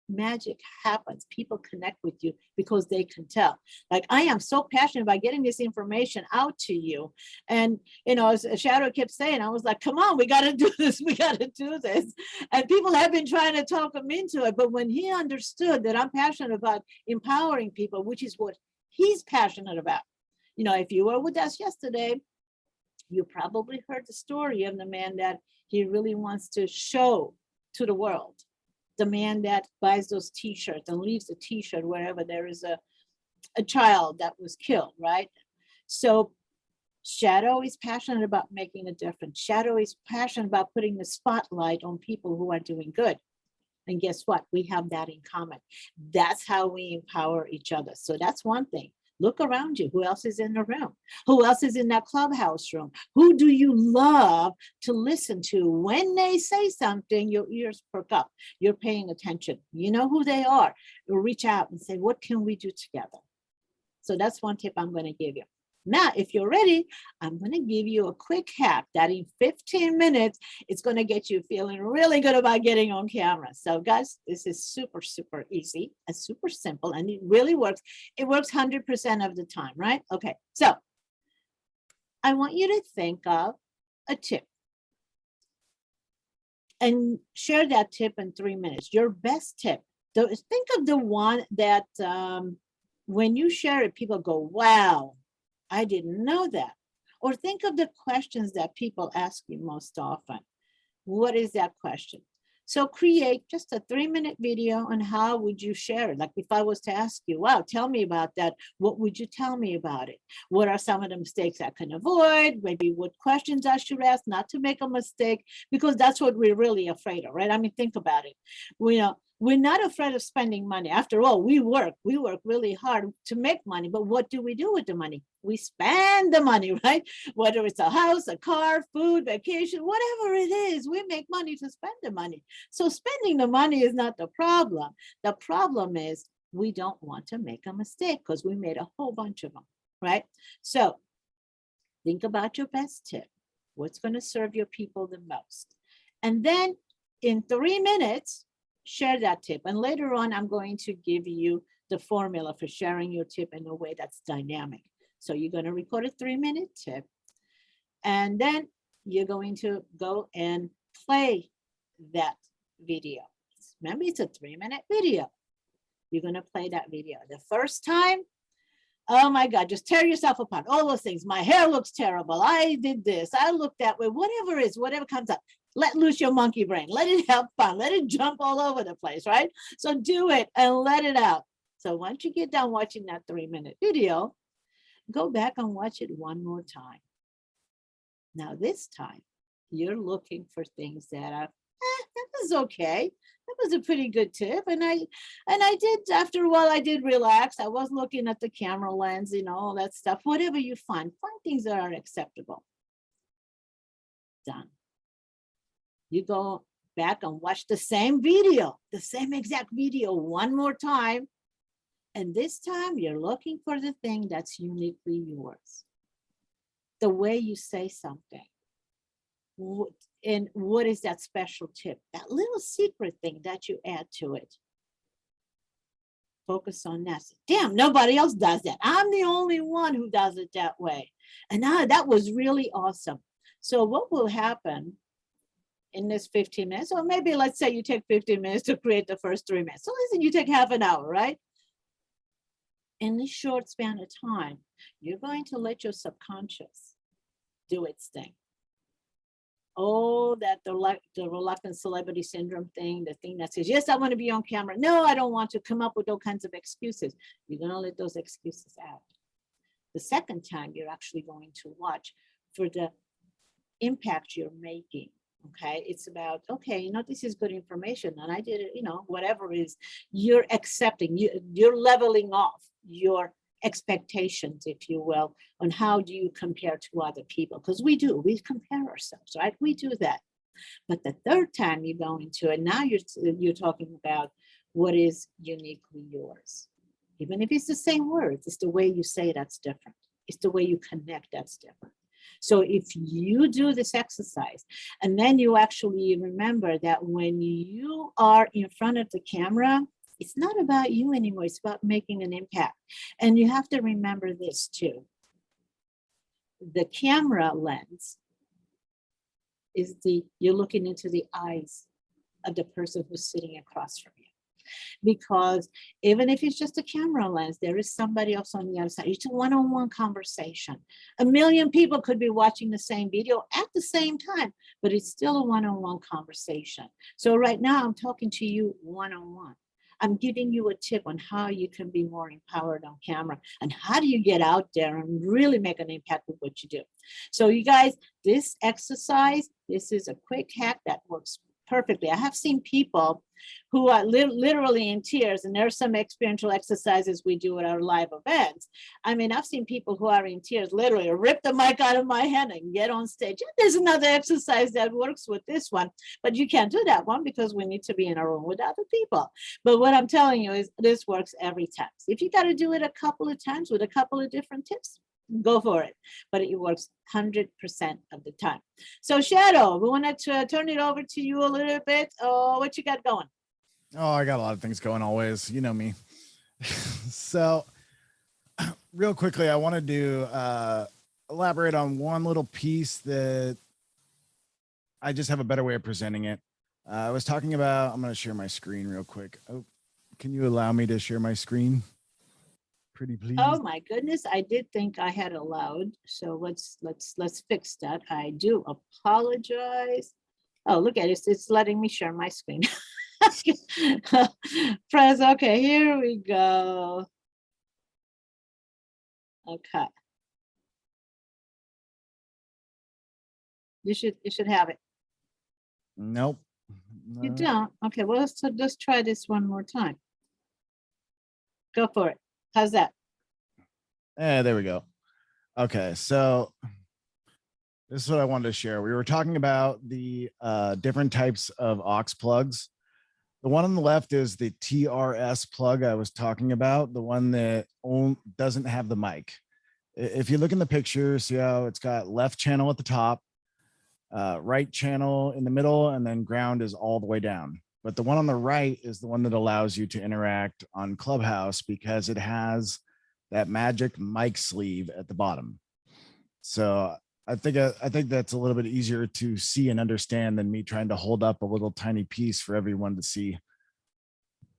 Magic happens. People connect with you because they can tell. Like, I am so passionate about getting this information out to you. And, you know, as Shadow kept saying, I was like, come on, we got to do this. We got to do this. And people have been trying to talk him into it. But when he understood that I'm passionate about empowering people, which is what he's passionate about. You know, if you were with us yesterday, you probably heard the story of the man that he really wants to show to the world. the man that buys those t-shirts and leaves the t-shirt wherever there is a child that was killed, right? So Shadow is passionate about making a difference. Shadow is passionate about putting the spotlight on people who are doing good. And guess what? We have that in common. That's how we empower each other. So that's one thing. Look around you. Who else is in the room? Who else is in that clubhouse room? Who do you love to listen to? When they say something, your ears perk up. You're paying attention. You know who they are. You'll reach out and say, what can we do together? So that's one tip I'm going to give you. Now, if you're ready, I'm going to give you a quick hack that in 15 minutes, it's going to get you feeling really good about getting on camera. So guys, this is super, super easy and super simple, and it really works. It works 100% of the time, right? Okay, so I want you to think of a tip and share that tip in 3 minutes. Your best tip. Think of the one that when you share it, people go, wow, I didn't know that. Or think of the questions that people ask you most often. What is that question? So create just a 3-minute video on how would you share it. Like if I was to ask you, wow, tell me about that. What would you tell me about it? What are some of the mistakes I can avoid? Maybe what questions I should ask not to make a mistake, because that's what we're really afraid of, right? I mean, think about it. We're not afraid of spending money. After all, we work really hard to make money, but what do we do with the money? We spend the money, right? Whether it's a house, a car, food, vacation, whatever it is, we make money to spend the money. So spending the money is not the problem. The problem is we don't want to make a mistake because we made a whole bunch of them, right? So think about your best tip. What's going to serve your people the most? And then in 3 minutes, share that tip. And later on, I'm going to give you the formula for sharing your tip in a way that's dynamic. So you're going to record a 3-minute tip, and then you're going to go and play that video. Remember, it's a 3-minute video. You're going to play that video. The first time, oh my God, just tear yourself apart. All those things. My hair looks terrible. I did this. I looked that way. Whatever it is, whatever comes up. Let loose your monkey brain. Let it have fun. Let it jump all over the place, right? So do it and let it out. So once you get done watching that 3-minute video, go back and watch it one more time. Now this time, you're looking for things that are, that was okay. That was a pretty good tip. And I did, after a while, I did relax. I was looking at the camera lens, all that stuff. Whatever you find things that are acceptable. Done. You go back and watch the same video, the same exact video one more time. And this time you're looking for the thing that's uniquely yours. The way you say something. And what is that special tip? That little secret thing that you add to it. Focus on that. Damn, nobody else does that. I'm the only one who does it that way. And that was really awesome. So what will happen in this 15 minutes, or maybe let's say you take 15 minutes to create the first 3 minutes. So listen, you take half an hour, right? In this short span of time, you're going to let your subconscious do its thing. Oh, the reluctant celebrity syndrome thing, the thing that says, yes, I want to be on camera. No, I don't want to. Come up with all kinds of excuses. You're going to let those excuses out. The second time, you're actually going to watch for the impact you're making. Okay, it's about, okay, this is good information and I did it, whatever it is, you're accepting, you're leveling off your expectations, if you will, on how do you compare to other people, because we compare ourselves, right? We do that. But the third time you go into it, now you're talking about what is uniquely yours. Even if it's the same words, it's the way you say it that's different. It's the way you connect that's different. So if you do this exercise, and then you actually remember that when you are in front of the camera, it's not about you anymore. It's about making an impact. And you have to remember this too. The camera lens is you're looking into the eyes of the person who's sitting across from you. because even if it's just a camera lens, there is somebody else on the other side. It's a one-on-one conversation. A million people could be watching the same video at the same time, but it's still a one-on-one conversation. So right now I'm talking to you one-on-one. I'm giving you a tip on how you can be more empowered on camera and how do you get out there and really make an impact with what you do. So you guys, this exercise, this is a quick hack that works perfectly. I have seen people who are literally in tears, and there's some experiential exercises we do at our live events. I mean, I've seen people who are in tears literally rip the mic out of my hand and get on stage. There's another exercise that works with this one, but you can't do that one because we need to be in a room with other people. But what I'm telling you is this works every time. If you got to do it a couple of times with a couple of different tips, go for it, but it works 100% of the time. So Shadow, we wanted to turn it over to you a little bit. What you got going? Oh, I got a lot of things going always. You know me. So real quickly, I wanted to elaborate on one little piece that I just have a better way of presenting it. I was talking about, I'm going to share my screen real quick. Oh, can you allow me to share my screen? Pretty please. Oh my goodness, I did think I had allowed. So let's fix that. I do apologize. Oh, look at it. It's letting me share my screen. Press. Okay, here we go. Okay. You should have it. Nope. You don't? Okay, well, let's try this one more time. Go for it. How's that? There we go. Okay, so this is what I wanted to share. We were talking about the different types of aux plugs. The one on the left is the TRS plug I was talking about, the one that doesn't have the mic. If you look in the picture, see how it's got left channel at the top, right channel in the middle, and then ground is all the way down. But the one on the right is the one that allows you to interact on Clubhouse because it has that magic mic sleeve at the bottom. So I think that's a little bit easier to see and understand than me trying to hold up a little tiny piece for everyone to see.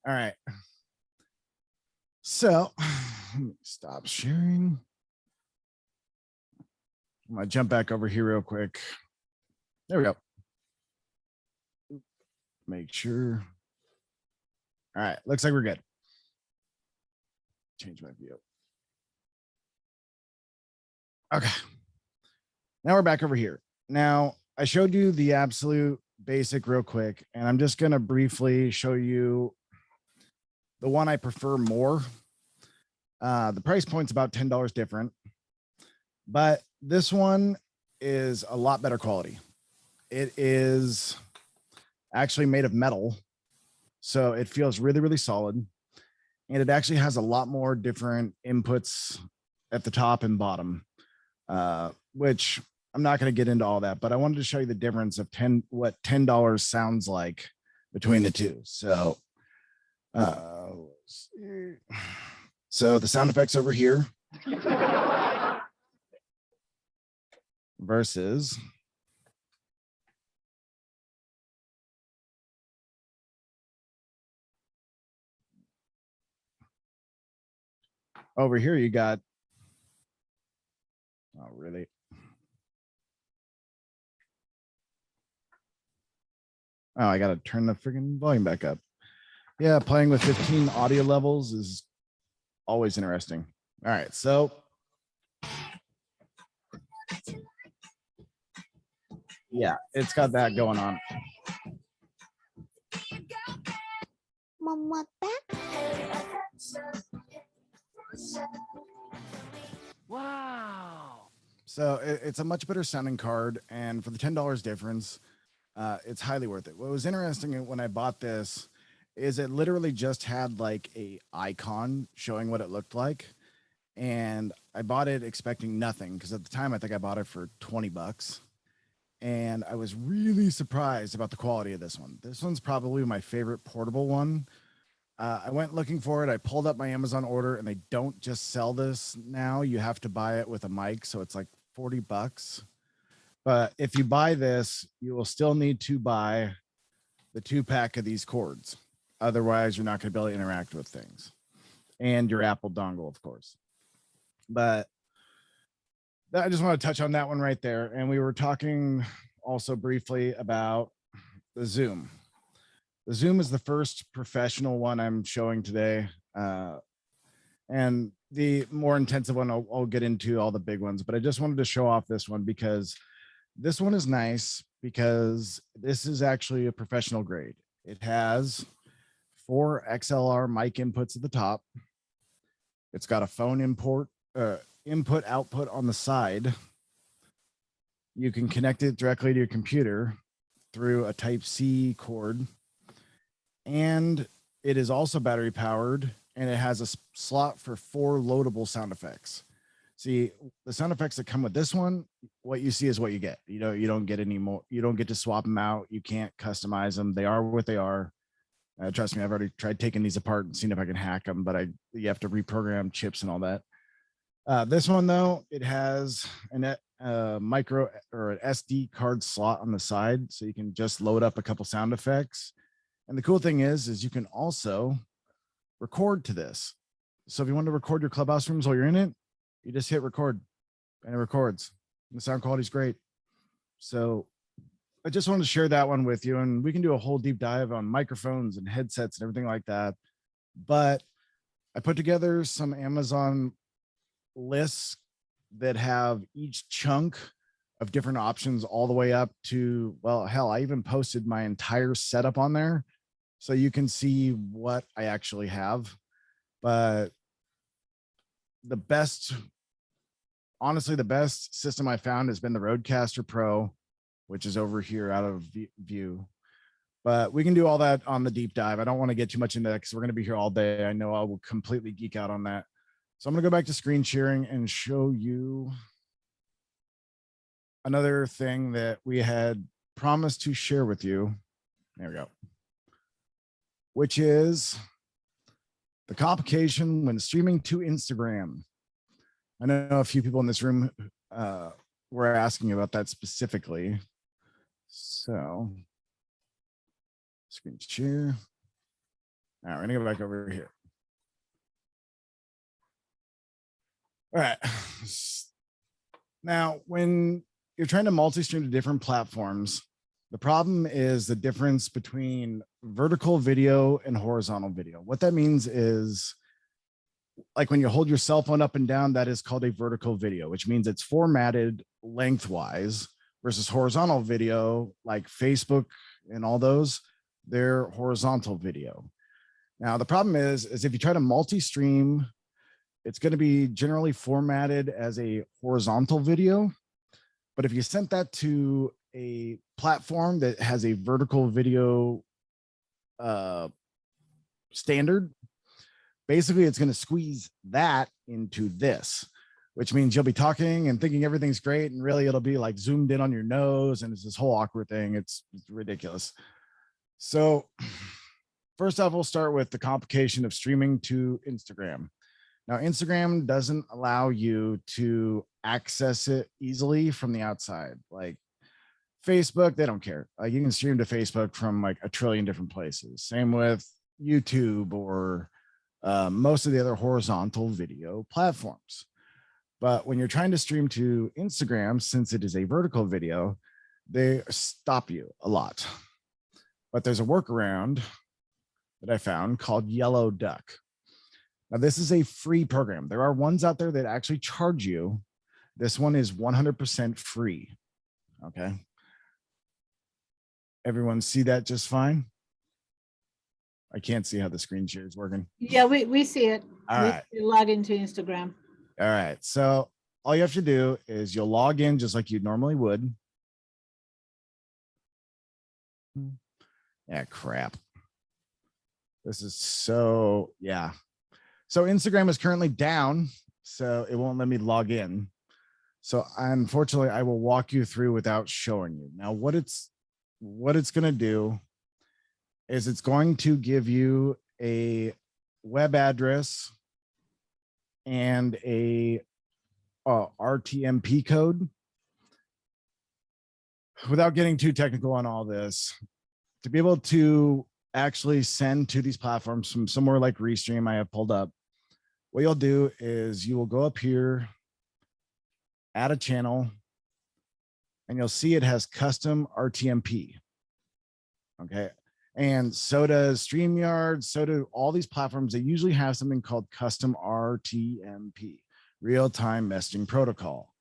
All right. So let me stop sharing. I'm gonna jump back over here real quick. There we go. Make sure. All right, looks like we're good. Change my view. Okay. Now we're back over here. Now I showed you the absolute basic real quick, and I'm just gonna briefly show you the one I prefer more. The price point's about $10 different, but this one is a lot better quality. It is actually made of metal, so it feels really, really solid. And it actually has a lot more different inputs at the top and bottom, which I'm not going to get into all that, but I wanted to show you the difference of what $10 sounds like between the two. So, so the sound effects over here versus over here, you got, oh, really? Oh, I got to turn the freaking volume back up. Yeah, playing with 15 audio levels is always interesting. All right, so yeah, it's got that going on. Mama back. Wow. So it's a much better sounding card, and for the $10 difference, it's highly worth it. What was interesting when I bought this is it literally just had like a icon showing what it looked like. And I bought it expecting nothing because at the time I think I bought it for 20 bucks. And I was really surprised about the quality of this one. This one's probably my favorite portable one. I went looking for it. I pulled up my Amazon order, and they don't just sell this now. You have to buy it with a mic. So it's like 40 bucks. But if you buy this, you will still need to buy the 2-pack of these cords. Otherwise, you're not going to be able to interact with things. And your Apple dongle, of course. But I just want to touch on that one right there. And we were talking also briefly about the Zoom. The Zoom is the first professional one I'm showing today. And the more intensive one, I'll get into all the big ones, but I just wanted to show off this one because this one is nice because this is actually a professional grade. It has 4 XLR mic inputs at the top. It's got a phone input output on the side. You can connect it directly to your computer through a Type-C cord. And it is also battery powered, and it has a slot for 4 loadable sound effects. See, the sound effects that come with this one, what you see is what you get. You don't get any more. You don't get to swap them out. You can't customize them. They are what they are. Trust me, I've already tried taking these apart and seeing if I can hack them, but you have to reprogram chips and all that. This one though, it has a micro or an SD card slot on the side, so you can just load up a couple sound effects. And the cool thing is you can also record to this. So if you want to record your Clubhouse rooms while you're in it, you just hit record and it records. And the sound quality is great. So I just wanted to share that one with you, and we can do a whole deep dive on microphones and headsets and everything like that. But I put together some Amazon lists that have each chunk of different options all the way up to, well, hell, I even posted my entire setup on there so you can see what I actually have. But the best, honestly, the best system I found has been the Rodecaster Pro, which is over here out of view. But we can do all that on the deep dive. I don't want to get too much into that because we're going to be here all day. I know I will completely geek out on that. So I'm going to go back to screen sharing and show you another thing that we had promised to share with you. There we go. Which is the complication when streaming to Instagram. I know a few people in this room were asking about that specifically. So screen share. All right, we're gonna go back over here. All right. Now, when you're trying to multi-stream to different platforms, the problem is the difference between vertical video and horizontal video. What that means is, like when you hold your cell phone up and down, that is called a vertical video, which means it's formatted lengthwise, versus horizontal video, like Facebook and all those, they're horizontal video. Now, the problem is if you try to multi-stream, it's going to be generally formatted as a horizontal video. But if you sent that to a platform that has a vertical video standard, basically it's going to squeeze that into this, which means you'll be talking and thinking everything's great, and really it'll be like zoomed in on your nose, and it's this whole awkward thing. It's ridiculous. So first off, we'll start with the complication of streaming to Instagram. Now, Instagram doesn't allow you to access it easily from the outside. Like Facebook, they don't care. You can stream to Facebook from like a trillion different places. Same with YouTube or most of the other horizontal video platforms. But when you're trying to stream to Instagram, since it is a vertical video, they stop you a lot. But there's a workaround that I found called Yellow Duck. Now, this is a free program. There are ones out there that actually charge you. This one is 100% free. Okay. Everyone see that just fine? I can't see how the screen share is working. Yeah, we see it. All right. We log into Instagram. All right. So all you have to do is you'll log in just like you normally would. Yeah, crap. This is so, yeah. So Instagram is currently down, so it won't let me log in. So unfortunately, I will walk you through without showing you. Now, what it's going to do is it's going to give you a web address and a RTMP code. Without getting too technical on all this, to be able to actually send to these platforms from somewhere like Restream I have pulled up, what you'll do is you will go up here, add a channel, and you'll see it has custom RTMP. Okay. And so does StreamYard, so do all these platforms. They usually have something called custom RTMP, real-time messaging protocol.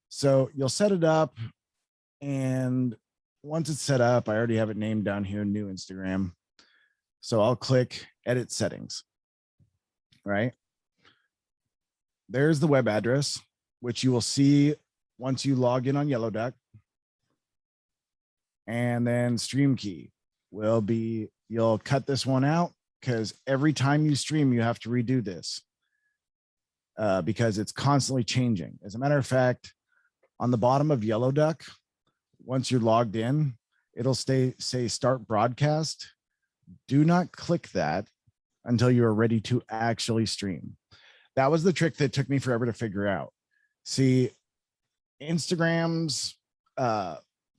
So you'll set it up, and once it's set up, I already have it named down here, new Instagram. So I'll click edit settings, right? There's the web address, which you will see once you log in on Yellow Duck. And then stream key will be, you'll cut this one out because every time you stream, you have to redo this because it's constantly changing. As a matter of fact, on the bottom of Yellow Duck, once you're logged in, it'll say start broadcast. Do not click that until you are ready to actually stream. That was the trick that took me forever to figure out. See, Instagram's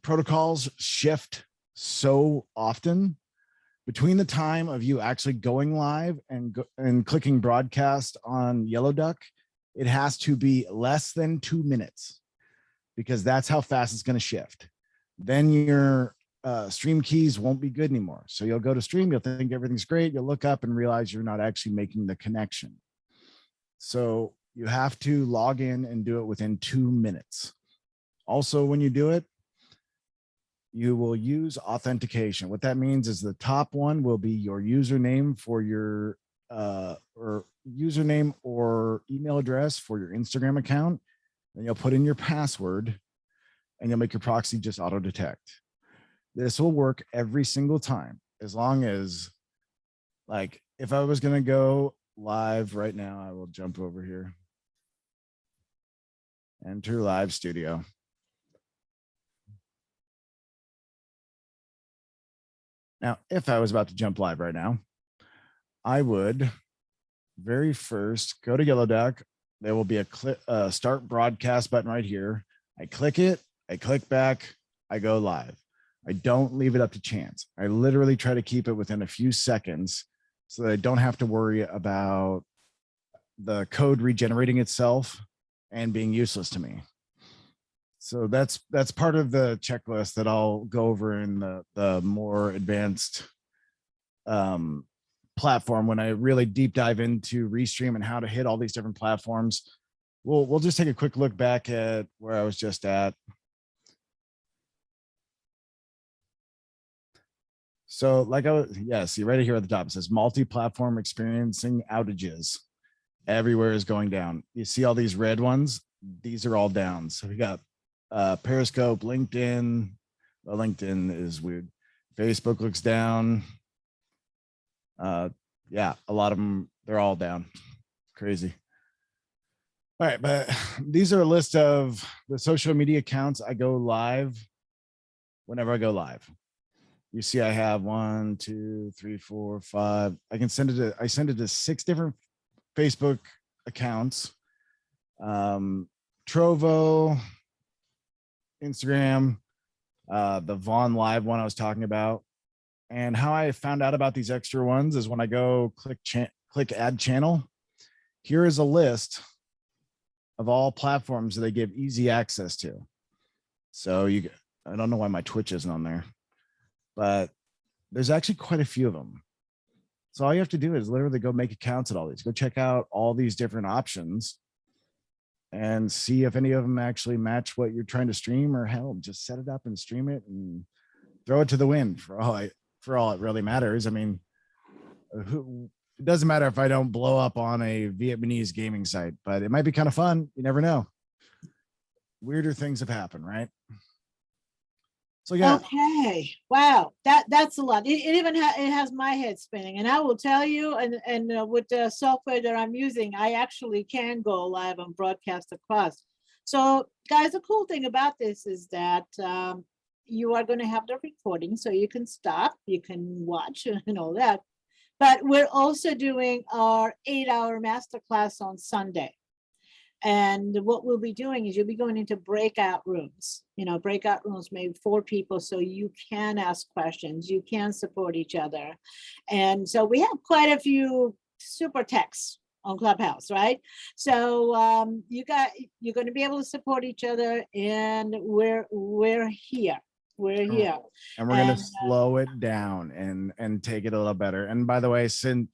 protocols shift so often between the time of you actually going live and clicking broadcast on Yellow Duck. It has to be less than 2 minutes because that's how fast it's going to shift. Then your stream keys won't be good anymore. So you'll go to stream, you'll think everything's great. You'll look up and realize you're not actually making the connection. So you have to log in and do it within 2 minutes. Also, when you do it, you will use authentication. What that means is the top one will be your username for your or username or email address for your Instagram account. Then you'll put in your password and you'll make your proxy just auto detect. This will work every single time, as long as, like, if I was going to go live right now, I will jump over here, enter live studio. Now, if I was about to jump live right now, I would very first go to Yellow Duck. There will be a start broadcast button right here. I click it, I click back, I go live. I don't leave it up to chance. I literally try to keep it within a few seconds so that I don't have to worry about the code regenerating itself and being useless to me. So that's part of the checklist that I'll go over in the more advanced platform when I really deep dive into Restream and how to hit all these different platforms. We'll just take a quick look back at where I was just at. So like see right here at the top, it says multi-platform experiencing outages. Everywhere is going down. You see all these red ones? These are all down. So we got Periscope, LinkedIn. Well, LinkedIn is weird. Facebook looks down. Yeah, a lot of them, they're all down. Crazy. All right, but these are a list of the social media accounts I go live whenever I go live. You see, I have 1, 2, 3, 4, 5. I can send it to, I send it to 6 different Facebook accounts. Trovo, Instagram, the Vaughn Live one I was talking about. And how I found out about these extra ones is when I go click add channel. Here is a list of all platforms that they give easy access to. So I don't know why my Twitch isn't on there, but there's actually quite a few of them. So all you have to do is literally go make accounts at all these, go check out all these different options and see if any of them actually match what you're trying to stream, or hell, just set it up and stream it and throw it to the wind for all it really matters. I mean, it doesn't matter if I don't blow up on a Vietnamese gaming site, but it might be kind of fun. You never know. Weirder things have happened, right? So yeah. Okay. Wow. That's a lot. It even it has my head spinning. And I will tell you, and with the software that I'm using, I actually can go live and broadcast across. So guys, the cool thing about this is that you are going to have the recording, so you can stop, you can watch and all that. But we're also doing our 8-hour masterclass on Sunday. And what we'll be doing is you'll be going into breakout rooms, breakout rooms, maybe 4 people, so you can ask questions, you can support each other. And so we have quite a few super techs on Clubhouse, right? So you're going to be able to support each other, and we're here. We're here. And we're going to slow it down and take it a little better. And by the way, since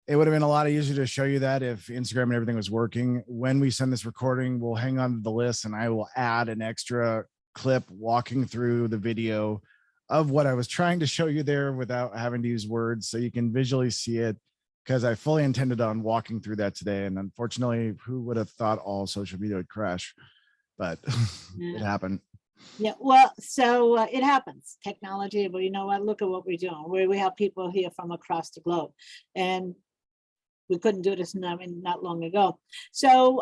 it would have been a lot easier to show you that if Instagram and everything was working, when we send this recording, we'll hang on to the list and I will add an extra clip walking through the video of what I was trying to show you there without having to use words, so you can visually see it, because I fully intended on walking through that today. And unfortunately, who would have thought all social media would crash? But it happened. Yeah, well, so it happens, technology, but you know what, look at what we're doing. We have people here from across the globe, and we couldn't do this not long ago. So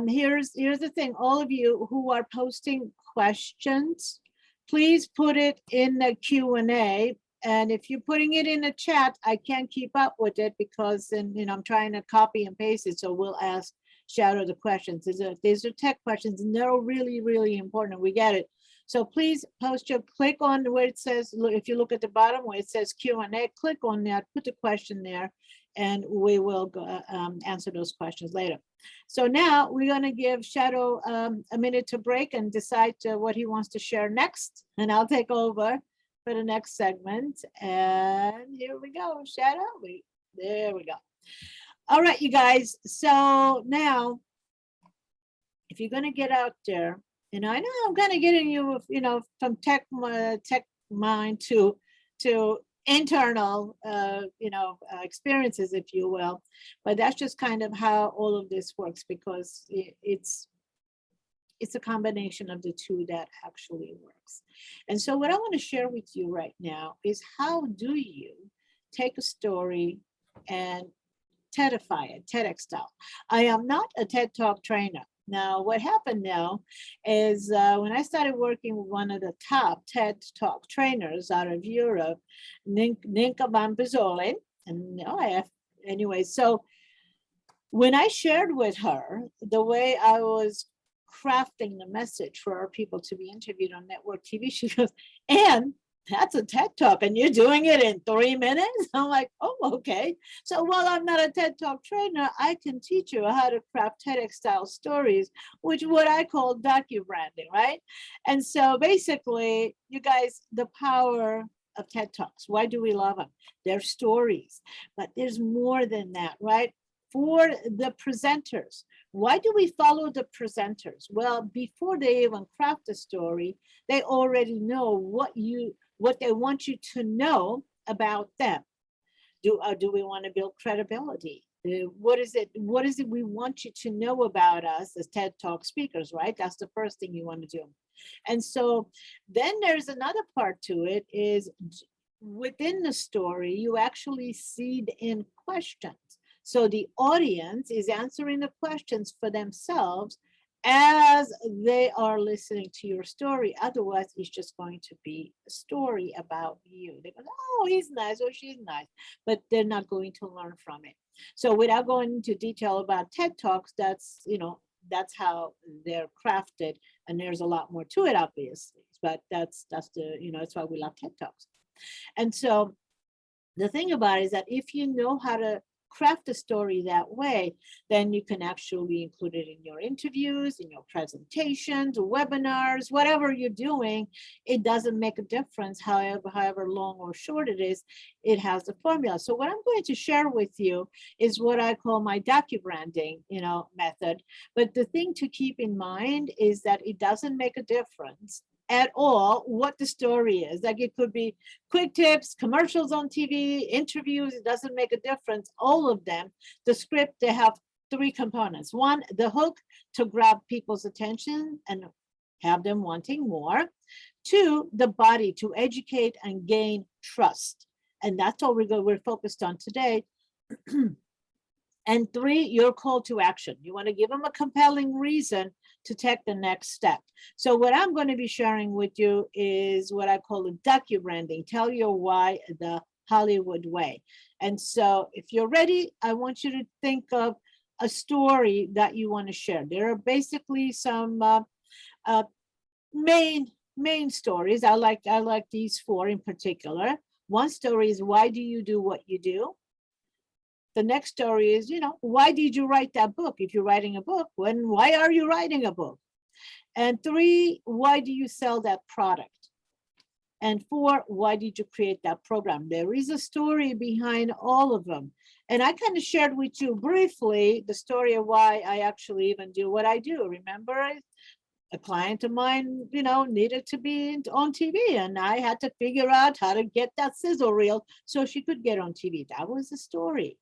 here's the thing. All of you who are posting questions, please put it in the Q&A. And if you're putting it in the chat, I can't keep up with it, because then, I'm trying to copy and paste it. So we'll ask Shadow the questions. These are tech questions, and they're really, really important. We get it. So please post click on where it says, if you look at the bottom where it says Q&A, click on that, put the question there, and we will answer those questions later. So now we're going to give Shadow a minute to break and decide what he wants to share next. And I'll take over for the next segment. And here we go, Shadow. There we go. All right, you guys. So now, if you're going to get out there, I know I'm kind of getting you, from tech mind to internal, experiences, if you will. But that's just kind of how all of this works, because it's a combination of the two that actually works. And so what I want to share with you right now is, how do you take a story and TEDify it, TEDx style? I am not a TED Talk trainer. Now, what happened now is when I started working with one of the top TED Talk trainers out of Europe, Ninka Bambizoli, and anyway, so when I shared with her the way I was crafting the message for our people to be interviewed on network TV, she goes, "And that's a TED Talk, and you're doing it in 3 minutes?" I'm like, "Oh, okay." So while I'm not a TED Talk trainer, I can teach you how to craft TEDx style stories, which is what I call docu-branding, right? And so basically, you guys, the power of TED Talks, why do we love them? They're stories, but there's more than that, right? For the presenters, why do we follow the presenters? Well, before they even craft a story, they already know what they want you to know about them. Do we want to build credibility? What is it we want you to know about us as TED Talk speakers, right? That's the first thing you want to do. And so then there's another part to it, is within the story, you actually seed in questions. So the audience is answering the questions for themselves as they are listening to your story. Otherwise, it's just going to be a story about you. They go, "Oh, he's nice," or "She's nice," but they're not going to learn from it. So without going into detail about TED Talks, that's how they're crafted, and there's a lot more to it, obviously. But that's that's why we love TED Talks. And so the thing about it is that if you know how to craft a story that way, then you can actually include it in your interviews, in your presentations, webinars, whatever you're doing. It doesn't make a difference, however long or short it is, it has the formula. So what I'm going to share with you is what I call my docu-branding, method. But the thing to keep in mind is that it doesn't make a difference at all what the story is. Like, it could be quick tips, commercials on TV, interviews, it doesn't make a difference. All of them, the script, they have 3 components. 1, the hook, to grab people's attention and have them wanting more. 2, the body, to educate and gain trust. And that's all we're focused on today. And 3, your call to action. You want to give them a compelling reason to take the next step. So what I'm going to be sharing with you is what I call the docu-branding. Tell your why the Hollywood way. And so if you're ready, I want you to think of a story that you want to share. There are basically some main stories. I like these four in particular. One story is, why do you do what you do? The next story is, why did you write that book? If you're writing a book, why are you writing a book? And 3, why do you sell that product? And 4, why did you create that program? There is a story behind all of them. And I kind of shared with you briefly the story of why I actually even do what I do. Remember, a client of mine, needed to be on TV, and I had to figure out how to get that sizzle reel so she could get on TV. That was the story.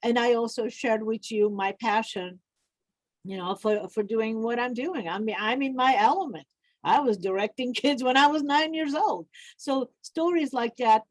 And I also shared with you my passion, for doing what I'm doing. I mean, I'm in my element. I was directing kids when I was 9 years old. So stories like that,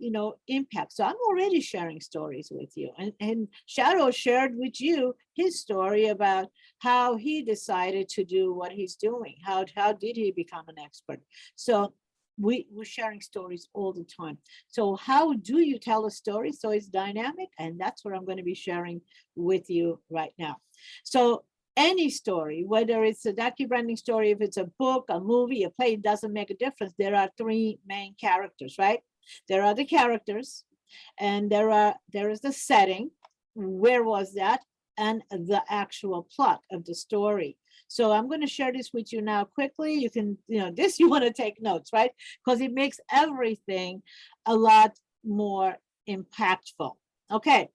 impact. So I'm already sharing stories with you. And Shadow shared with you his story about how he decided to do what he's doing. How did he become an expert? So we're sharing stories all the time. So how do you tell a story so it's dynamic? And that's what I'm going to be sharing with you right now. So any story, whether it's a docu-branding story, if it's a book, a movie, a play, it doesn't make a difference. There are 3 main characters, right? There are the characters, and there is the setting. Where was that? And the actual plot of the story. So I'm going to share this with you now quickly. You can, this you want to take notes, right? Because it makes everything a lot more impactful. Okay.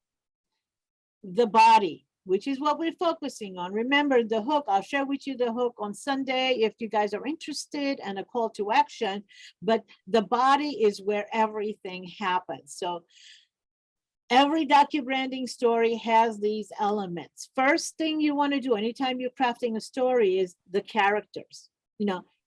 The body, which is what we're focusing on. Remember the hook, I'll share with you the hook on Sunday if you guys are interested, and a call to action, but the body is where everything happens. So every docu-branding story has these elements. First thing you want to do anytime you're crafting a story is the characters.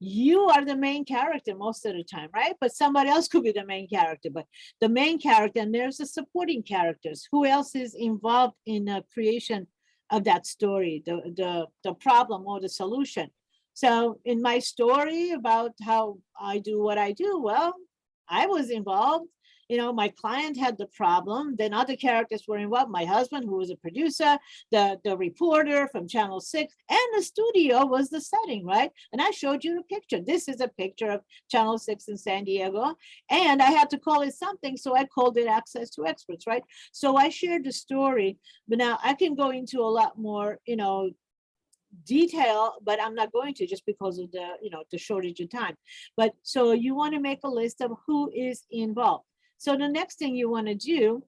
You are the main character most of the time, right? But somebody else could be the main character, but the main character, and there's the supporting characters. Who else is involved in the creation of that story, the problem or the solution? So in my story about how I do what I do, well, I was involved. My client had the problem, then other characters were involved. My husband, who was a producer, the reporter from Channel 6, and the studio was the setting, right? And I showed you the picture. This is a picture of Channel 6 in San Diego. And I had to call it something, so I called it Access to Experts, right? So I shared the story, but now I can go into a lot more, detail, but I'm not going to, just because of the shortage of time. But so you want to make a list of who is involved. So the next thing you want to do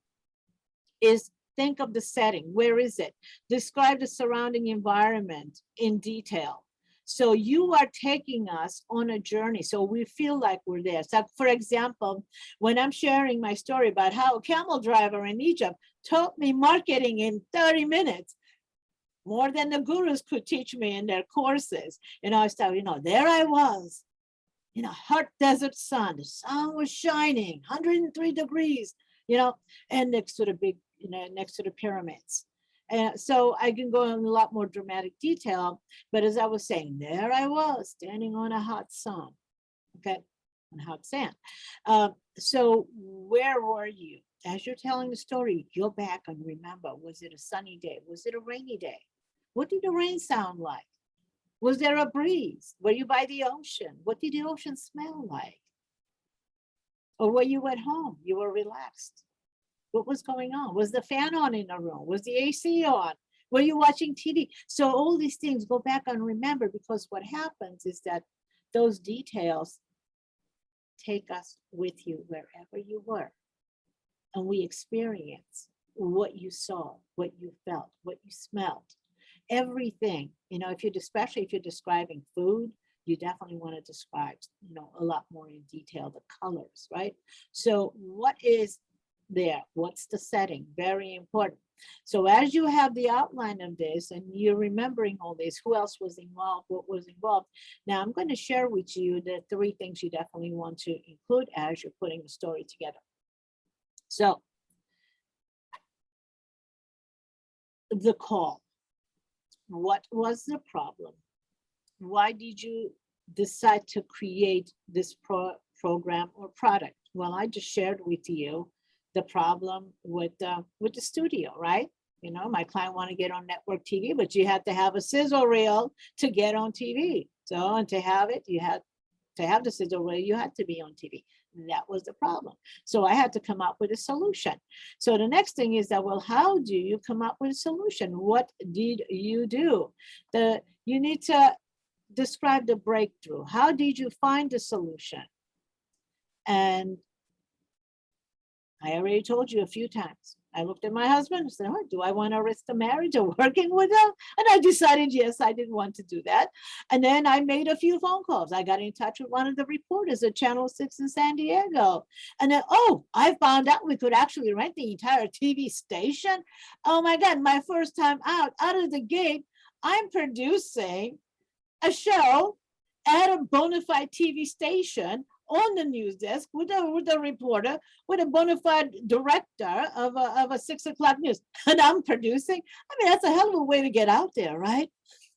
is think of the setting. Where is it? Describe the surrounding environment in detail. So you are taking us on a journey, so we feel like we're there. So for example, when I'm sharing my story about how a camel driver in Egypt taught me marketing in 30 minutes, more than the gurus could teach me in their courses. I started, there I was, hot desert sun. The sun was shining, 103 degrees, and next to the big, next to the pyramids. And so I can go in a lot more dramatic detail. But as I was saying, there I was standing on a hot sun, okay, on hot sand. So where were you? As you're telling the story, go back and remember, was it a sunny day? Was it a rainy day? What did the rain sound like? Was there a breeze? Were you by the ocean? What did the ocean smell like? Or were you at home? You were relaxed. What was going on? Was the fan on in the room? Was the AC on? Were you watching TV? So all these things, go back and remember, because what happens is that those details take us with you wherever you were. And we experience what you saw, what you felt, what you smelled. Everything, especially if you're describing food, you definitely want to describe, a lot more in detail, the colors, right? So what is there? What's the setting? Very important. So as you have the outline of this and you're remembering all this, who else was involved, what was involved? Now I'm going to share with you the 3 things you definitely want to include as you're putting the story together. So the call. What was the problem? Why did you decide to create this program or product? Well, I just shared with you the problem with the studio, right? You know, my client want to get on network TV, but you had to have a sizzle reel to get on TV. So, and to have it, you had to have the sizzle reel, you had to be on TV. That was the problem. So I had to come up with a solution. So the next thing is that, well, how do you come up with a solution? What did you do? You need to describe the breakthrough. How did you find the solution? And I already told you a few times. I looked at my husband and said, oh, do I want to risk the marriage of working with him? And I decided, yes, I didn't want to do that. And then I made a few phone calls. I got in touch with one of the reporters at Channel 6 in San Diego. And then, oh, I found out we could actually rent the entire TV station. Oh my God, my first time out of the gate, I'm producing a show at a bona fide TV station on the news desk with a reporter, with a bona fide director of a 6 o'clock news, and I'm producing. I mean, that's a hell of a way to get out there, right?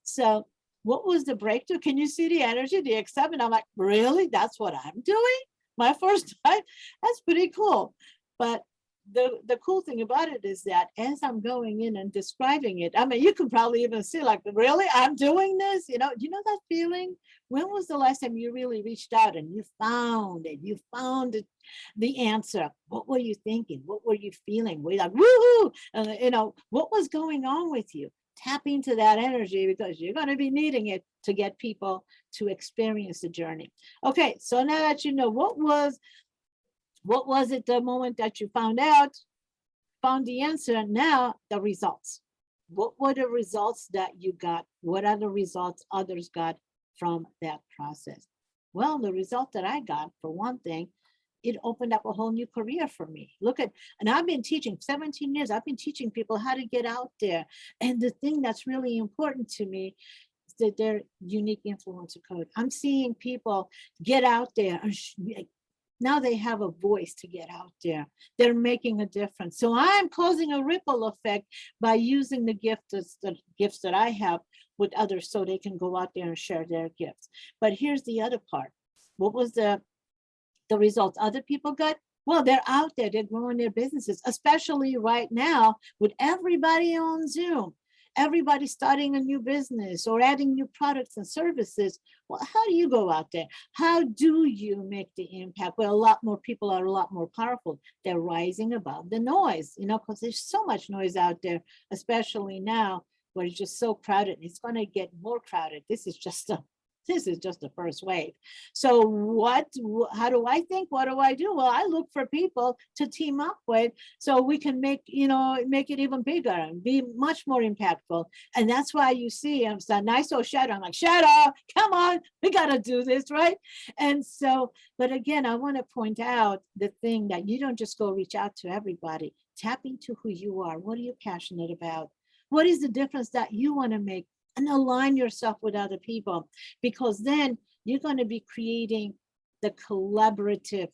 So what was the breakthrough? Can you see the energy, the excitement? I'm like, really? That's what I'm doing? My first time? That's pretty cool. But the cool thing about it is that as I'm going in and describing it, I mean, you can probably even see like, really, I'm doing this, you know that feeling? When was the last time you really reached out and you found it? You found it, the answer. What were you thinking? What were you feeling? Were you like, woohoo? And what was going on with you? Tap into that energy, because you're going to be needing it to get people to experience the journey. Okay, so now that you know what was it the moment that you found the answer, now the results. What were the results that you got? What are the results others got from that process? Well, the result that I got, for one thing, it opened up a whole new career for me. And I've been teaching 17 years. I've been teaching people how to get out there. And the thing that's really important to me is that their unique influencer code. I'm seeing people get out there and now they have a voice to get out there. They're making a difference. So I'm causing a ripple effect by using the gifts that I have with others, so they can go out there and share their gifts. But here's the other part. What was the results other people got? Well, they're out there, they're growing their businesses, especially right now with everybody on Zoom. Everybody starting a new business or adding new products and services. Well, how do you go out there? How do you make the impact? Well, a lot more people are a lot more powerful. They're rising above the noise, because there's so much noise out there, especially now where it's just so crowded. It's going to get more crowded. This is just the first wave. So how do I think? What do I do? Well, I look for people to team up with so we can make it even bigger and be much more impactful. And that's why you see, I'm saying, I saw Shadow. I'm like, Shadow, come on, we got to do this, right? And so, but again, I want to point out the thing that you don't just go reach out to everybody. Tap into who you are. What are you passionate about? What is the difference that you want to make? And align yourself with other people, because then you're going to be creating the collaborative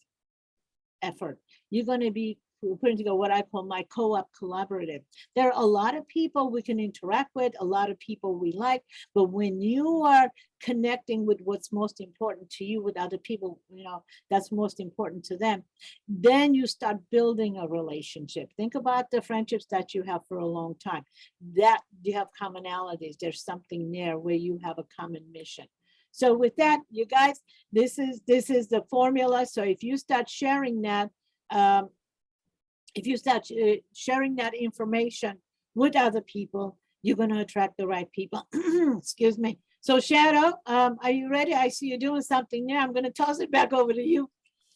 effort. You're going to be putting together what I call my co-op collaborative. There are a lot of people we can interact with, a lot of people we like, but when you are connecting with what's most important to you with other people, that's most important to them, then you start building a relationship. Think about the friendships that you have for a long time, that you have commonalities. There's something there where you have a common mission. So with that, you guys, this is the formula. So if you start sharing that, sharing that information with other people, you're going to attract the right people. Excuse me. So Shadow, are you ready? I see you doing something there. I'm going to toss it back over to you.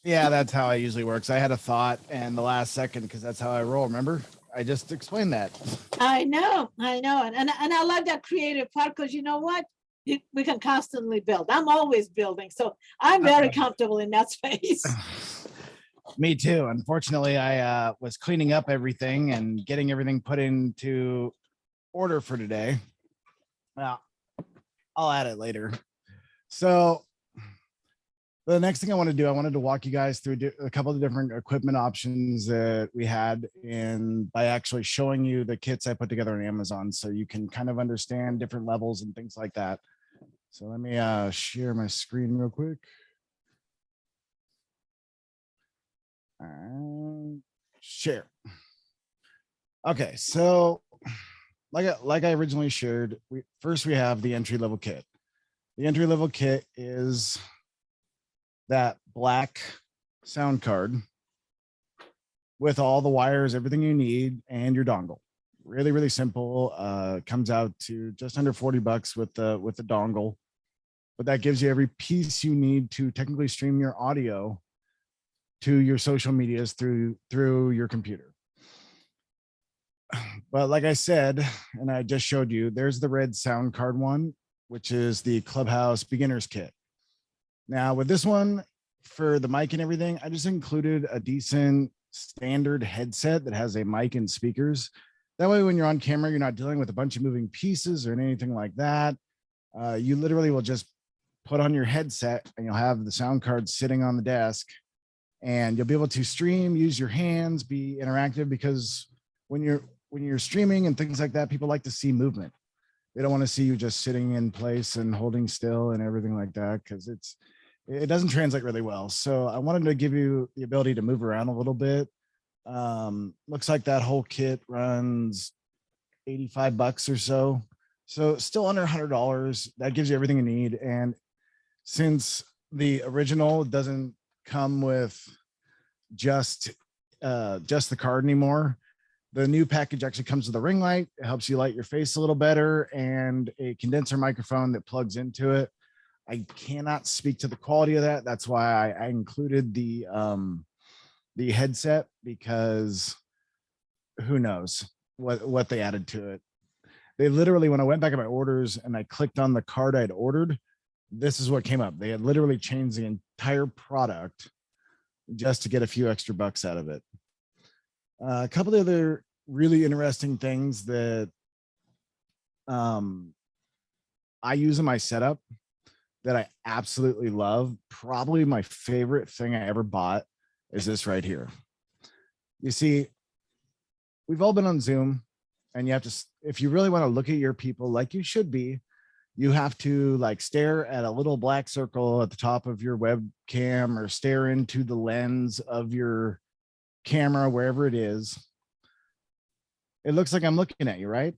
Yeah, that's how it usually works. I had a thought and the last second, because that's how I roll. Remember? I just explained that. I know. And I love that creative part, because you know what? We can constantly build. I'm always building. So I'm very comfortable in that space. Me too. Unfortunately, I was cleaning up everything and getting everything put into order for today. Well, I'll add it later. So the next thing I want to do, I wanted to walk you guys through a couple of different equipment options that we had, and by actually showing you the kits I put together on Amazon, so you can kind of understand different levels and things like that. So let me share my screen real quick. Share. Okay, so like I originally shared, we have the entry level kit. The entry level kit is that black sound card with all the wires, everything you need, and your dongle. Really, really simple. Comes out to just under $40 with the dongle, but that gives you every piece you need to technically stream your audio to your social medias through your computer. But like I said, and I just showed you, there's the red sound card one, which is the Clubhouse Beginners Kit. Now with this one, for the mic and everything, I just included a decent standard headset that has a mic and speakers. That way, when you're on camera, you're not dealing with a bunch of moving pieces or anything like that. You literally will just put on your headset and you'll have the sound card sitting on the desk, and you'll be able to stream, use your hands, be interactive, because when you're streaming and things like that, people like to see movement. They don't want to see you just sitting in place and holding still and everything like that, because it doesn't translate really well. So I wanted to give you the ability to move around a little bit. Looks like that whole kit runs $85 or so. So still under $100. That gives you everything you need. And since the original doesn't come with just the card anymore, the new package actually comes with a ring light. It helps you light your face a little better, and a condenser microphone that plugs into it. I cannot speak to the quality of that. That's why I included the headset, because who knows what they added to it. They literally, when I went back at my orders and I clicked on the card I'd ordered, this is what came up. They had literally changed the entire product just to get a few extra bucks out of it. A couple of other really interesting things that I use in my setup that I absolutely love. Probably my favorite thing I ever bought is this right here. You see, we've all been on Zoom, and you have to, if you really want to look at your people like you should be, you have to like stare at a little black circle at the top of your webcam, or stare into the lens of your camera, wherever it is. It looks like I'm looking at you, right?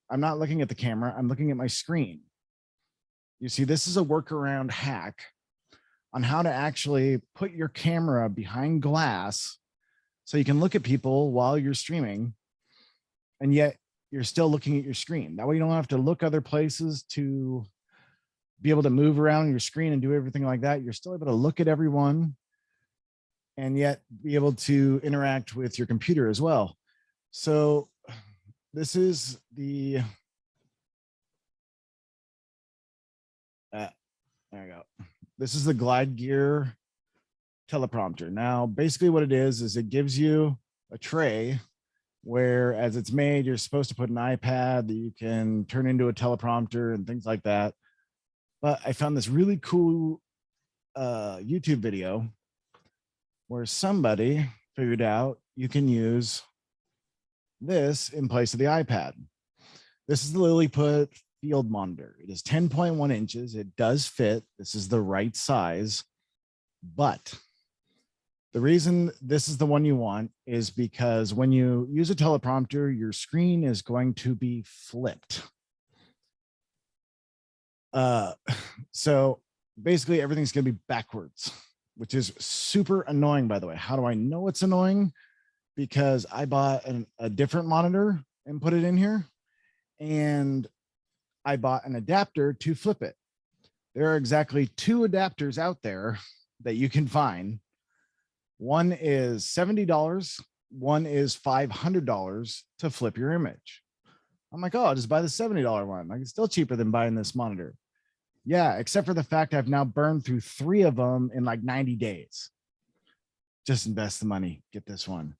I'm not looking at the camera. I'm looking at my screen. You see, this is a workaround hack on how to actually put your camera behind glass so you can look at people while you're streaming, and yet you're still looking at your screen. That way you don't have to look other places to be able to move around your screen and do everything like that. You're still able to look at everyone and yet be able to interact with your computer as well. So this is the, there we go. This is the Glidegear Teleprompter. Now, basically what it is it gives you a tray where, as it's made, you're supposed to put an iPad that you can turn into a teleprompter and things like that. But I found this really cool YouTube video where somebody figured out you can use this in place of the iPad. This is the Lilliput field monitor. It is 10.1 inches. It does fit. This is the right size. But the reason this is the one you want is because when you use a teleprompter, your screen is going to be flipped. So basically everything's going to be backwards, which is super annoying, by the way. How do I know it's annoying? Because I bought a different monitor and put it in here, and I bought an adapter to flip it. There are exactly 2 adapters out there that you can find. One is $70. One is $500 to flip your image. I'm like, oh, I'll just buy the $70 one. Like, it's still cheaper than buying this monitor. Yeah, except for the fact I've now burned through 3 of them in like 90 days. Just invest the money, get this one.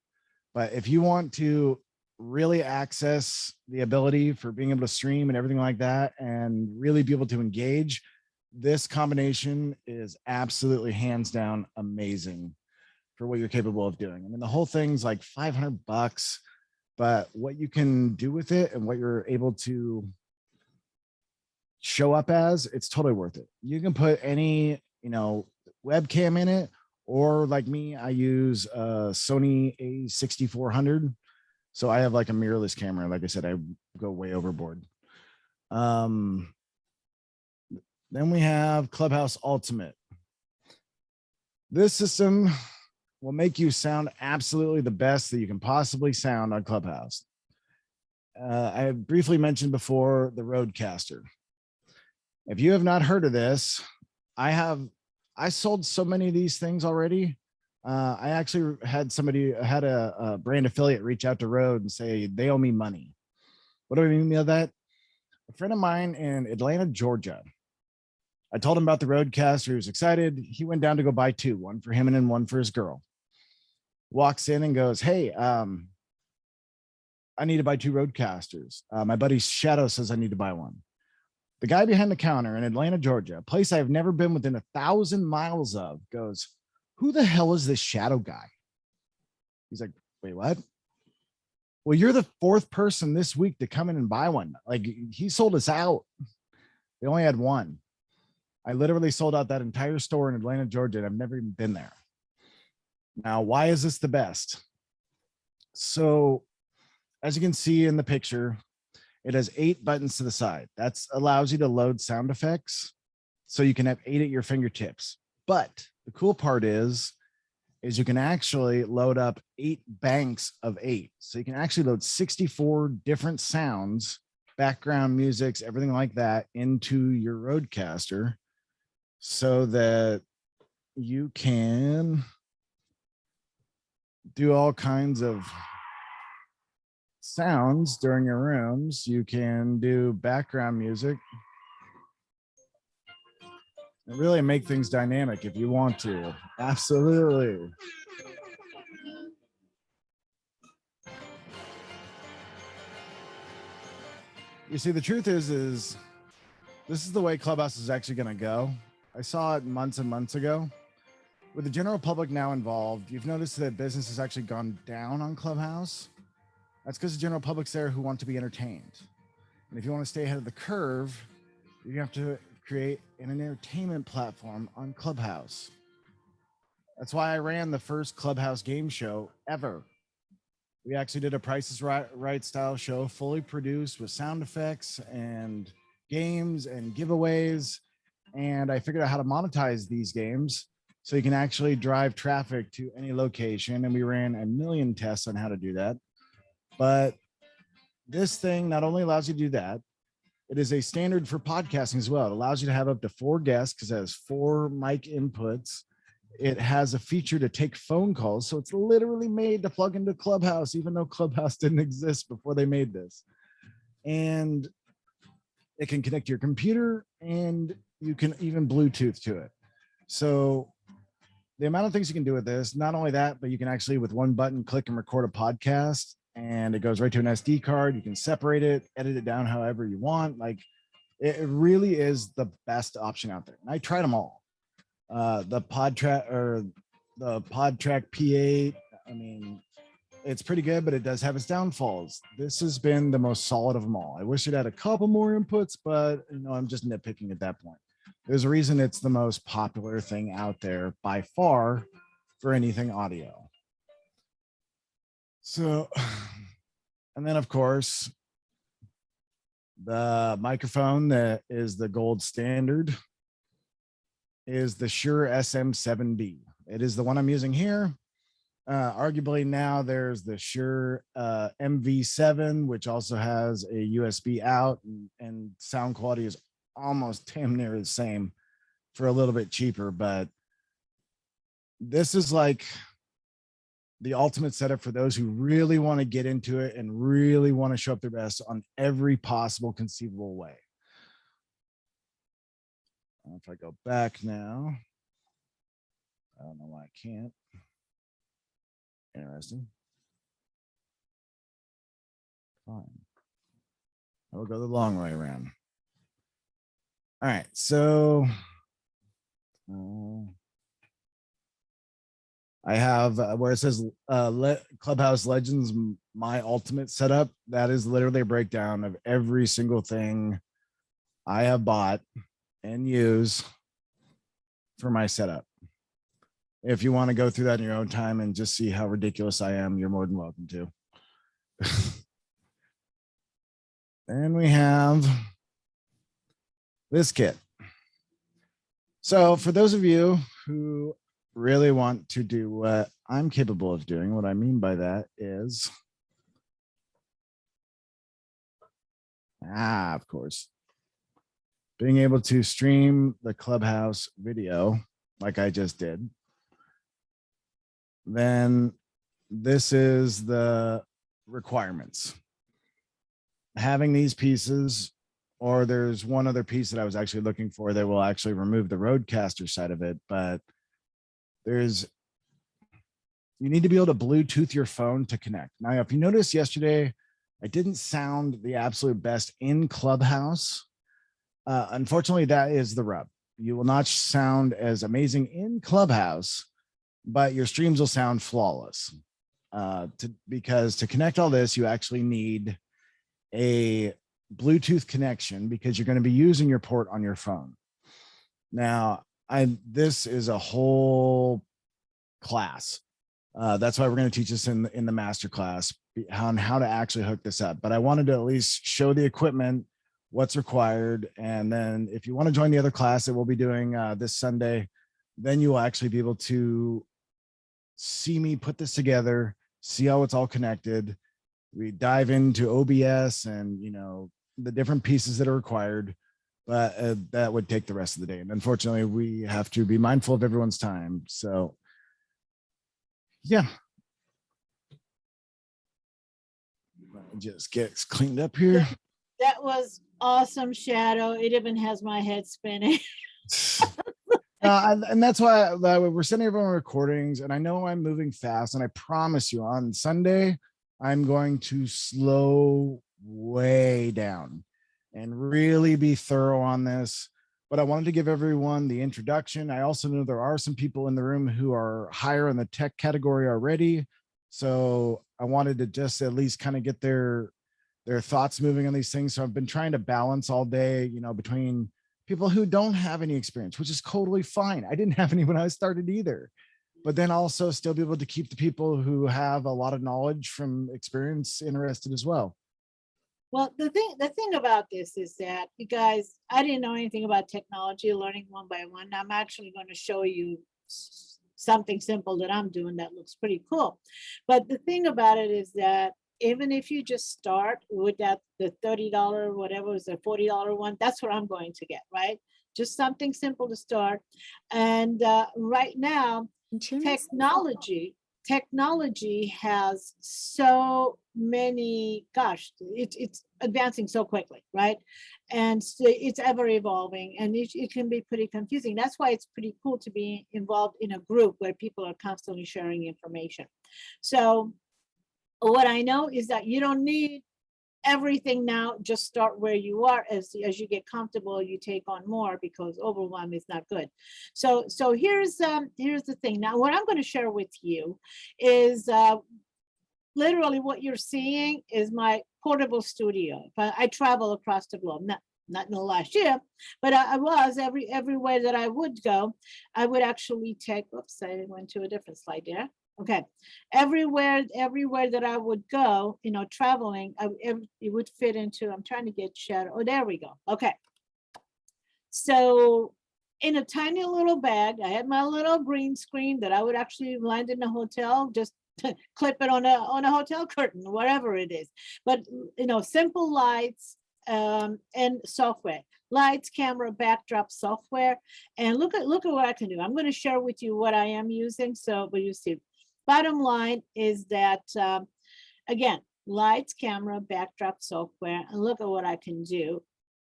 But if you want to really access the ability for being able to stream and everything like that, and really be able to engage, this combination is absolutely hands down amazing for what you're capable of doing. I mean, the whole thing's like $500, but what you can do with it and what you're able to show up as, it's totally worth it. You can put any, webcam in it, or like me, I use a Sony A6400 So I have like a mirrorless camera. Like I said, I go way overboard. Then we have Clubhouse Ultimate. This system will make you sound absolutely the best that you can possibly sound on Clubhouse. I have briefly mentioned before the Rodecaster. If you have not heard of this, I sold so many of these things already. I actually had a brand affiliate reach out to Rode and say they owe me money. What do I mean by that? A friend of mine in Atlanta, Georgia. I told him about the Rodecaster. He was excited. He went down to go buy two, one for him and then one for his girl. Walks in and goes, "Hey, I need to buy two Roadcasters. My buddy Shadow says I need to buy one." The guy behind the counter in Atlanta, Georgia, a place I've never been within 1,000 miles of, goes, "Who the hell is this Shadow guy?" He's like, "Wait, what?" "Well, you're the fourth person this week to come in and buy one. Like, he sold us out. They only had one." I literally sold out that entire store in Atlanta, Georgia, and I've never even been there. Now, why is this the best? So, as you can see in the picture, it has 8 buttons to the side. That allows you to load sound effects. So you can have 8 at your fingertips. But the cool part is you can actually load up 8 banks of 8. So you can actually load 64 different sounds, background musics, everything like that into your Rodecaster so that you can do all kinds of sounds during your rooms. You can do background music and really make things dynamic if you want to. Absolutely. You see, the truth is this is the way Clubhouse is actually going to go. I saw it months and months ago. With the general public now involved, you've noticed that business has actually gone down on Clubhouse. That's because the general public's there who want to be entertained. And if you want to stay ahead of the curve, you have to create an entertainment platform on Clubhouse. That's why I ran the first Clubhouse game show ever. We actually did a Price is Right style show, fully produced with sound effects and games and giveaways. And I figured out how to monetize these games so you can actually drive traffic to any location. And we ran a million tests on how to do that. But this thing not only allows you to do that, it is a standard for podcasting as well. It allows you to have up to 4 guests because it has 4 mic inputs. It has a feature to take phone calls. So it's literally made to plug into Clubhouse, even though Clubhouse didn't exist before they made this. And it can connect to your computer and you can even Bluetooth to it. So the amount of things you can do with this, not only that, but you can actually with one button click and record a podcast and it goes right to an SD card. You can separate it, edit it down however you want. Like it really is the best option out there. And I tried them all. The PodTrack P8. I mean, it's pretty good, but it does have its downfalls. This has been the most solid of them all. I wish it had a couple more inputs, but I'm just nitpicking at that point. There's a reason it's the most popular thing out there by far for anything audio. So, and then of course, the microphone that is the gold standard is the Shure Sm7b. It is the one I'm using here. Arguably now there's the Shure MV7, which also has a USB out and sound quality is almost damn near the same for a little bit cheaper. But this is like the ultimate setup for those who really want to get into it and really want to show up their best on every possible conceivable way. If I go back now, I don't know why I can't. Interesting. Fine. I will go the long way around. All right, so I have where it says Clubhouse Legends, my ultimate setup. That is literally a breakdown of every single thing I have bought and use for my setup. If you want to go through that in your own time and just see how ridiculous I am, you're more than welcome to. Then we have this kit. So for those of you who really want to do what I'm capable of doing, what I mean by that is, of course, being able to stream the Clubhouse video like I just did, then this is the requirements. Having these pieces, or there's one other piece that I was actually looking for that will actually remove the roadcaster side of it, but you need to be able to Bluetooth your phone to connect. Now, if you noticed yesterday, I didn't sound the absolute best in Clubhouse. Unfortunately, that is the rub. You will not sound as amazing in Clubhouse, but your streams will sound flawless. Because to connect all this, you actually need a Bluetooth connection because you're going to be using your port on your phone. Now, this is a whole class. That's why we're going to teach this in the masterclass on how to actually hook this up. But I wanted to at least show the equipment, what's required. And then if you want to join the other class that we'll be doing this Sunday, then you will actually be able to see me put this together, see how it's all connected. We dive into OBS and, the different pieces that are required, but that would take the rest of the day. And unfortunately, we have to be mindful of everyone's time. So yeah. Just get cleaned up here. That was awesome, Shadow. It even has my head spinning. And that's why we're sending everyone recordings, and I know I'm moving fast, and I promise you on Sunday, I'm going to slow way down and really be thorough on this. But I wanted to give everyone the introduction. I also know there are some people in the room who are higher in the tech category already. So I wanted to just at least kind of get their thoughts moving on these things. So I've been trying to balance all day, between people who don't have any experience, which is totally fine. I didn't have any when I started either. But then also still be able to keep the people who have a lot of knowledge from experience interested as well. Well, the thing about this is that, you guys, I didn't know anything about technology, learning one by one. I'm actually going to show you something simple that I'm doing that looks pretty cool. But the thing about it is that even if you just start with the $30, whatever is the $40 one, that's what I'm going to get, right? Just something simple to start. And right now, technology has so many, it's advancing so quickly, right? And so it's ever evolving, and it can be pretty confusing. That's why it's pretty cool to be involved in a group where people are constantly sharing information. So what I know is that you don't need everything now. Just start where you are. As you get comfortable, you take on more, because overwhelm is not good. So here's the thing. Now what I'm going to share with you is literally what you're seeing is my portable studio. But I travel across the globe, not in the last year, but I was everywhere that I would go. I would actually take, oops, I went to a different slide there. Okay, everywhere that I would go, traveling, it would fit into, I'm trying to get shadow. Oh, there we go. Okay. So in a tiny little bag, I had my little green screen that I would actually land in a hotel, just clip it on a hotel curtain, whatever it is. But, simple lights and software. Lights, camera, backdrop, software. And look at what I can do. I'm going to share with you what I am using. So, but you see, bottom line is that, again, lights, camera, backdrop, software, and look at what I can do.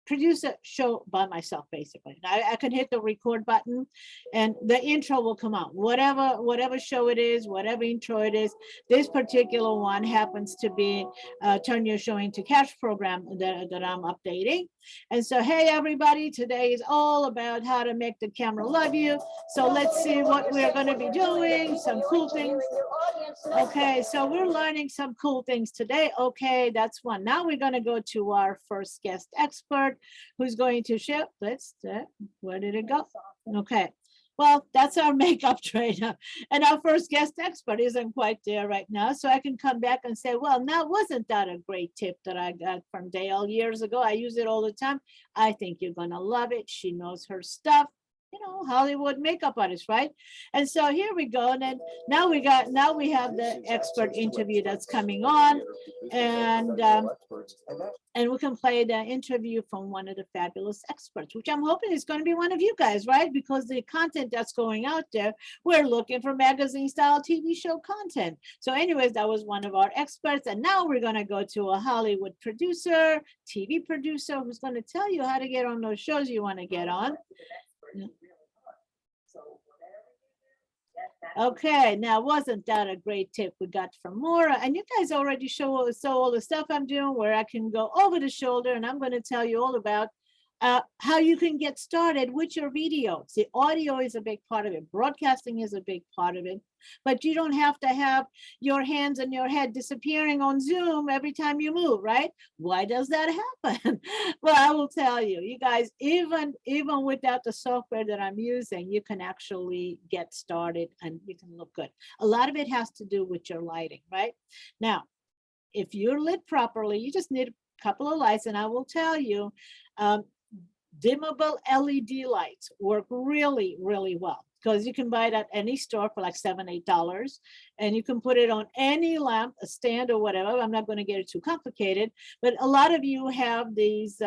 Produce a show by myself, basically. I can hit the record button and the intro will come out. Whatever show it is, whatever intro it is. This particular one happens to be Turn Your Show into Cash program that I'm updating. And so, hey, everybody, today is all about how to make the camera love you. So let's see what we're going to be doing, some cool things. Okay, so we're learning some cool things today. Okay, that's one. Now we're going to go to our first guest expert who's going to share. Where did it go? Okay. Well, that's our makeup trainer. And our first guest expert isn't quite there right now. So I can come back and say, well, now wasn't that a great tip that I got from Dale years ago? I use it all the time. I think you're going to love it. She knows her stuff. You know, Hollywood makeup artist, right? And so here we go. And then now we have the expert interview that's coming on, and we can play the interview from one of the fabulous experts, which I'm hoping is going to be one of you guys, right? Because the content that's going out there, we're looking for magazine style TV show content. So anyways, that was one of our experts. And now we're going to go to a Hollywood producer, TV producer, who's going to tell you how to get on those shows you want to get on. Okay, now wasn't that a great tip we got from Maura? And you guys already saw all the stuff I'm doing where I can go over the shoulder, and I'm going to tell you all about how you can get started with your videos. The audio is a big part of it. Broadcasting is a big part of it. But you don't have to have your hands and your head disappearing on Zoom every time you move, right? Why does that happen? Well, I will tell you, you guys, even without the software that I'm using, you can actually get started and you can look good. A lot of it has to do with your lighting, right? Now, if you're lit properly, you just need a couple of lights, and I will tell you, dimmable LED lights work really, really well, because you can buy it at any store for like $7, $8, and you can put it on any lamp, a stand or whatever. I'm not going to get it too complicated, but a lot of you have these,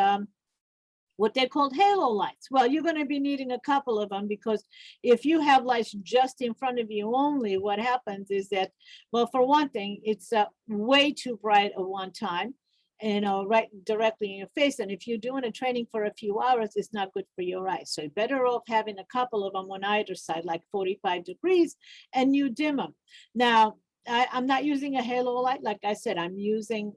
what they're called halo lights. Well, you're going to be needing a couple of them, because if you have lights just in front of you only, what happens is that, well, for one thing, it's way too bright at one time, you know, right directly in your face. And if you're doing a training for a few hours, it's not good for your eyes. So you're better off having a couple of them on either side, like 45 degrees, and you dim them. Now, I'm not using a halo light. Like I said, I'm using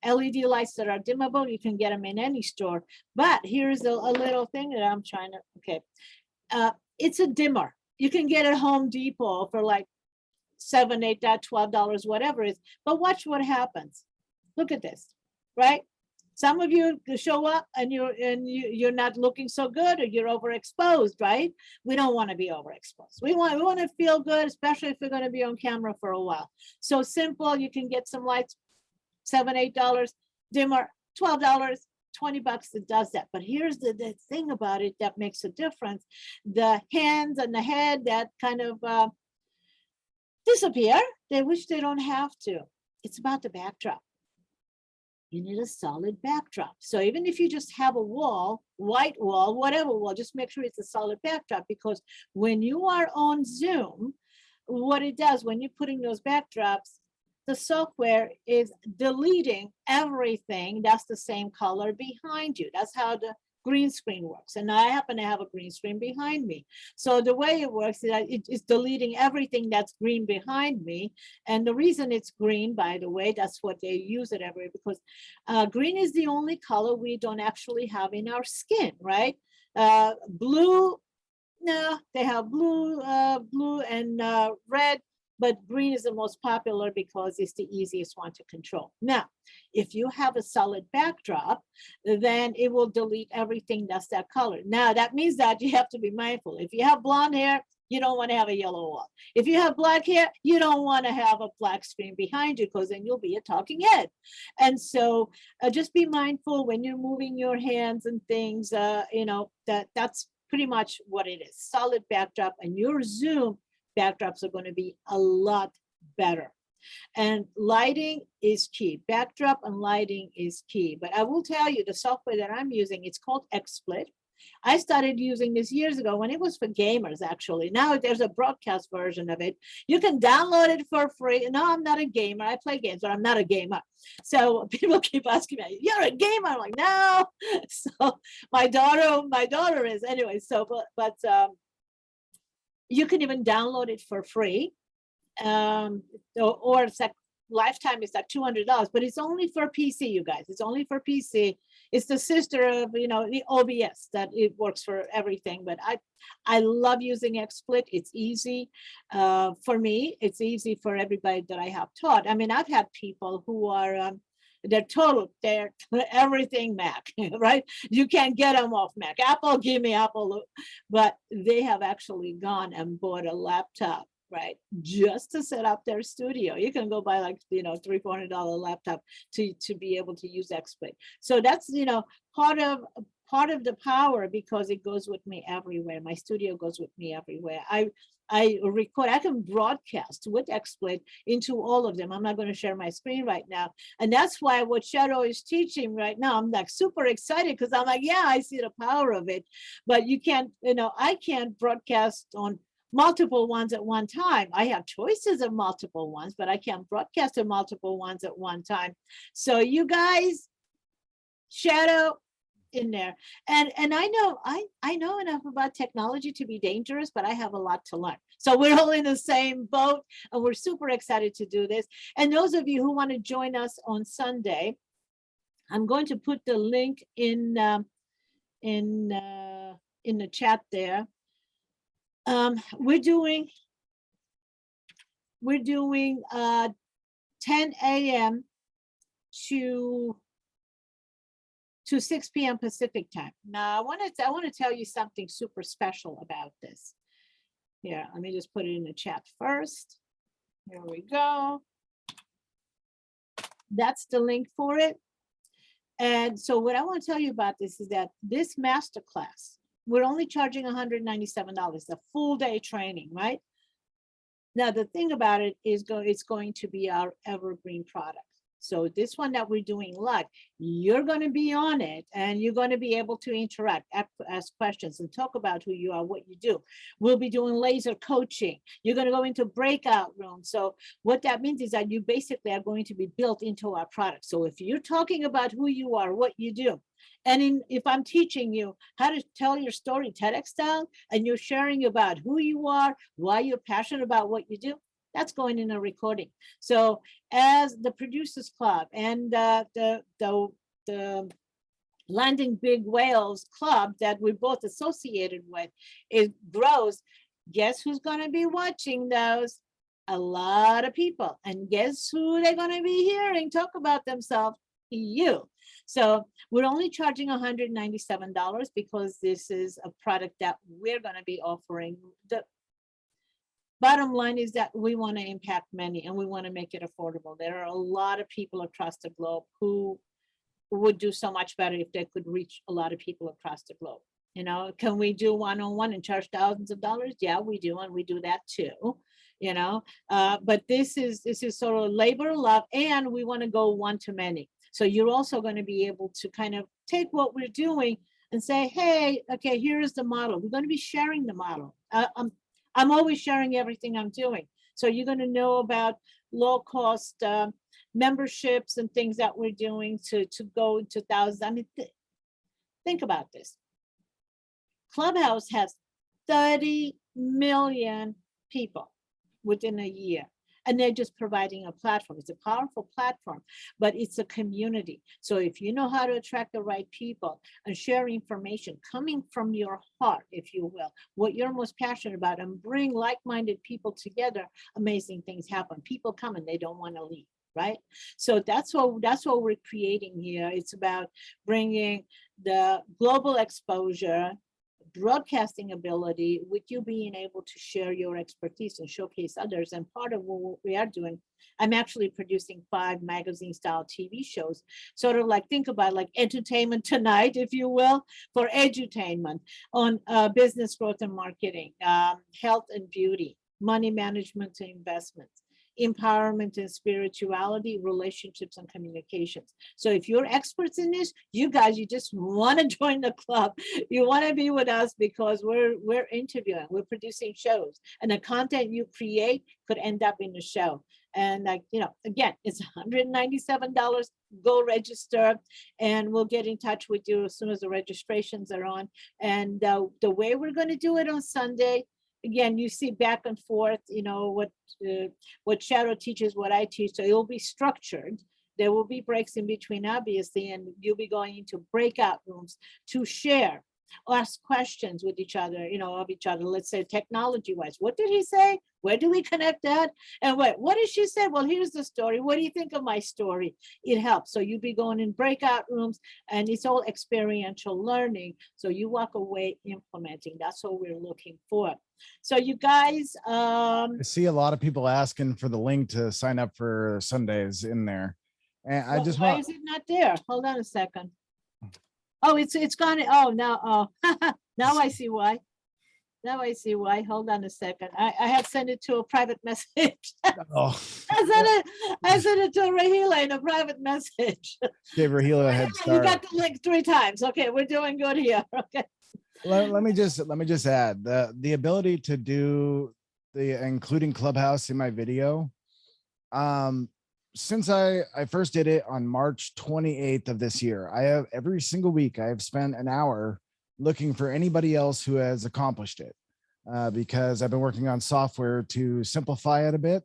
LED lights that are dimmable. You can get them in any store. But here's a little thing that I'm trying to, okay. It's a dimmer. You can get it at Home Depot for like $7, $8, $12, whatever it is. But watch what happens. Look at this, right? Some of you show up and you're not looking so good, or you're overexposed, right? We don't want to be overexposed. We want to feel good, especially if we're going to be on camera for a while. So simple, you can get some lights, $7, $8, dimmer, $12, $20, it does that. But here's the thing about it that makes a difference. The hands and the head that kind of disappear, they wish they don't have to. It's about the backdrop. You need a solid backdrop. So even if you just have a wall, white wall, whatever wall, just make sure it's a solid backdrop, because when you are on Zoom, what it does when you're putting those backdrops, the software is deleting everything that's the same color behind you. That's how the green screen works. And I happen to have a green screen behind me. So the way it works is that it's deleting everything that's green behind me. And the reason it's green, by the way, that's what they use it everywhere, because green is the only color we don't actually have in our skin, right? Blue, no, they have blue and red, but green is the most popular because it's the easiest one to control. Now, if you have a solid backdrop, then it will delete everything that's that color. Now, that means that you have to be mindful. If you have blonde hair, you don't want to have a yellow wall. If you have black hair, you don't want to have a black screen behind you, because then you'll be a talking head. And so just be mindful when you're moving your hands and things, you know, that's pretty much what it is. Solid backdrop, and your Zoom backdrops are going to be a lot better. And lighting is key. Backdrop and lighting is key. But I will tell you, the software that I'm using, it's called XSplit. I started using this years ago when it was for gamers, actually. Now there's a broadcast version of it. You can download it for free. No, I'm not a gamer. I play games, but I'm not a gamer. So people keep asking me, "You're a gamer?" I'm like, no. So my daughter is anyway. So, but you can even download it for free, or it's like lifetime is like $200, but it's only for PC, you guys. It's only for PC. It's the sister of, you know, the OBS, that it works for everything. But I love using XSplit. It's easy for me. It's easy for everybody that I have taught. I mean, I've had people who are they're everything Mac, right? You can't get them off Mac. Apple, give me Apple. But they have actually gone and bought a laptop, right? Just to set up their studio. You can go buy like, $300-$400 laptop to be able to use XSplit. So that's, part of the power, because it goes with me everywhere. My studio goes with me everywhere. I record, I can broadcast with XSplit into all of them. I'm not going to share my screen right now. And that's why what Shadow is teaching right now, I'm like super excited, because I'm like, yeah, I see the power of it. But you can't, I can't broadcast on multiple ones at one time. I have choices of multiple ones, but I can't broadcast on multiple ones at one time. So you guys, Shadow in there. And I know enough about technology to be dangerous, but I have a lot to learn. So we're all in the same boat, and we're super excited to do this. And those of you who want to join us on Sunday, I'm going to put the link in the chat there. We're doing 10 a.m. to 6 p.m. Pacific time. Now, I want to tell you something super special about this. Here, let me just put it in the chat first. Here we go. That's the link for it. And so what I want to tell you about this is that this masterclass, we're only charging $197, a full day training, right? Now, the thing about it is it's going to be our evergreen product. So this one that we're doing live, you're going to be on it, and you're going to be able to interact, ask questions, and talk about who you are, what you do. We'll be doing laser coaching. You're going to go into breakout rooms. So what that means is that you basically are going to be built into our product. So if you're talking about who you are, what you do, and if I'm teaching you how to tell your story TEDx style, and you're sharing about who you are, why you're passionate about what you do, that's going in a recording. So as the Producers Club and the Landing Big Whales Club that we're both associated with, it grows, guess who's going to be watching those? A lot of people. And guess who they're going to be hearing talk about themselves? You. So we're only charging $197 because this is a product that we're going to be offering. The bottom line is that we want to impact many, and we want to make it affordable. There are a lot of people across the globe who would do so much better if they could reach a lot of people across the globe. Can we do one-on-one and charge thousands of dollars? Yeah, we do, and we do that too. But this is sort of labor of love, and we want to go one to many. So you're also going to be able to kind of take what we're doing and say, hey, okay, here's the model. We're going to be sharing the model. I'm always sharing everything I'm doing. So you're going to know about low cost memberships and things that we're doing to go into thousands. I mean, think about this. Clubhouse has 30 million people within a year, and they're just providing a platform. It's a powerful platform, but it's a community. So if you know how to attract the right people and share information coming from your heart, if you will, what you're most passionate about, and bring like-minded people together, amazing things happen. People come and they don't want to leave, right? So that's what we're creating here. It's about bringing the global exposure, broadcasting ability, with you being able to share your expertise and showcase others. And part of what we are doing, I'm actually producing 5 magazine style TV shows, sort of like, think about like Entertainment Tonight, if you will, for edutainment, on business growth and marketing, health and beauty, money management and investments, empowerment and spirituality, relationships and communications. So if you're experts in this, you just want to join the club. You want to be with us because we're interviewing, we're producing shows, and the content you create could end up in the show. And again, it's $197. Go register, and we'll get in touch with you as soon as the registrations are on. And the way we're going to do it on Sunday, again, you see back and forth, what Shadow teaches, what I teach. So it'll be structured. There will be breaks in between, obviously, and you'll be going into breakout rooms to share ask questions with each other, of each other, let's say technology wise. What did he say? Where do we connect that? And what did she say? Well, here's the story. What do you think of my story? It helps. So you'd be going in breakout rooms, and it's all experiential learning. So you walk away implementing. That's what we're looking for. So you guys, I see a lot of people asking for the link to sign up for Sundays in there. And I just why want, is it not there? Hold on a second. Oh, it's gone. Oh, now, now I see why. Now I see why. Hold on a second. I had sent it to a private message. oh, I sent it to Rahila in a private message. give Rahila a head You start. got the link 3 times. Okay, we're doing good here. Okay. Let me just add the ability to do the including Clubhouse in my video. Since I first did it on March 28th of this year, I have every single week I have spent an hour looking for anybody else who has accomplished it, because I've been working on software to simplify it a bit.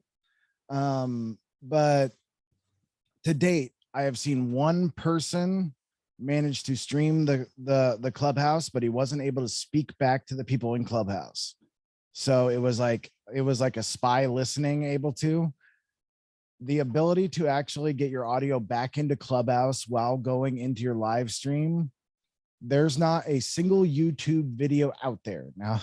But to date, I have seen one person manage to stream the Clubhouse, but he wasn't able to speak back to the people in Clubhouse. So it was like a spy listening, able to. The ability to actually get your audio back into Clubhouse while going into your live stream. There's not a single YouTube video out there. Now,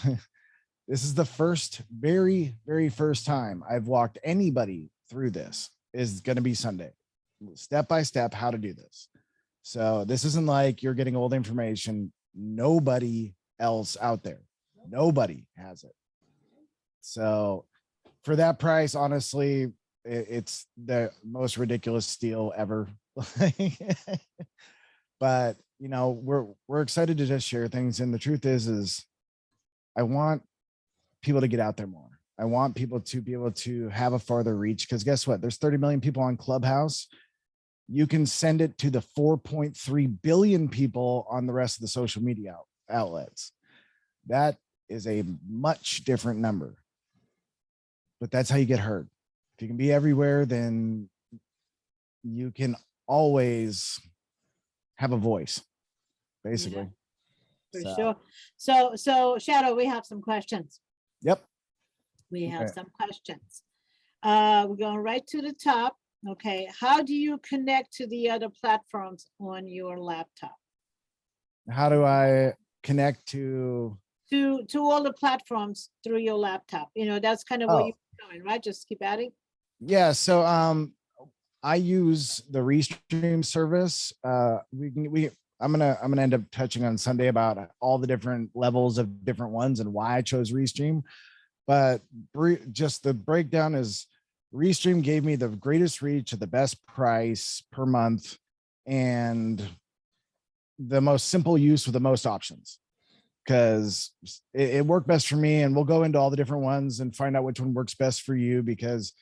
this is the very, very first time I've walked anybody through this. Is going to be Sunday, step by step, how to do this. So this isn't like you're getting old information. Nobody else out there, nobody has it. So for that price, honestly, it's the most ridiculous steal ever. But we're excited to just share things. And the truth is I want people to get out there more. I want people to be able to have a farther reach, because guess what? There's 30 million people on Clubhouse. You can send it to the 4.3 billion people on the rest of the social media outlets. That is a much different number, but that's how you get heard. If you can be everywhere, then you can always have a voice, basically. Yeah, for sure. So Shadow, we have some questions. Yep. We have some questions. We're going right to the top. Okay. How do you connect to the other platforms on your laptop? How do I connect to all the platforms through your laptop? That's kind of what you're doing, right? Just keep adding. Yeah. So I use the Restream service. I'm gonna end up touching on Sunday about all the different levels of different ones and why I chose Restream. But just the breakdown is Restream gave me the greatest reach at the best price per month and the most simple use with the most options, because it worked best for me. And we'll go into all the different ones and find out which one works best for you, because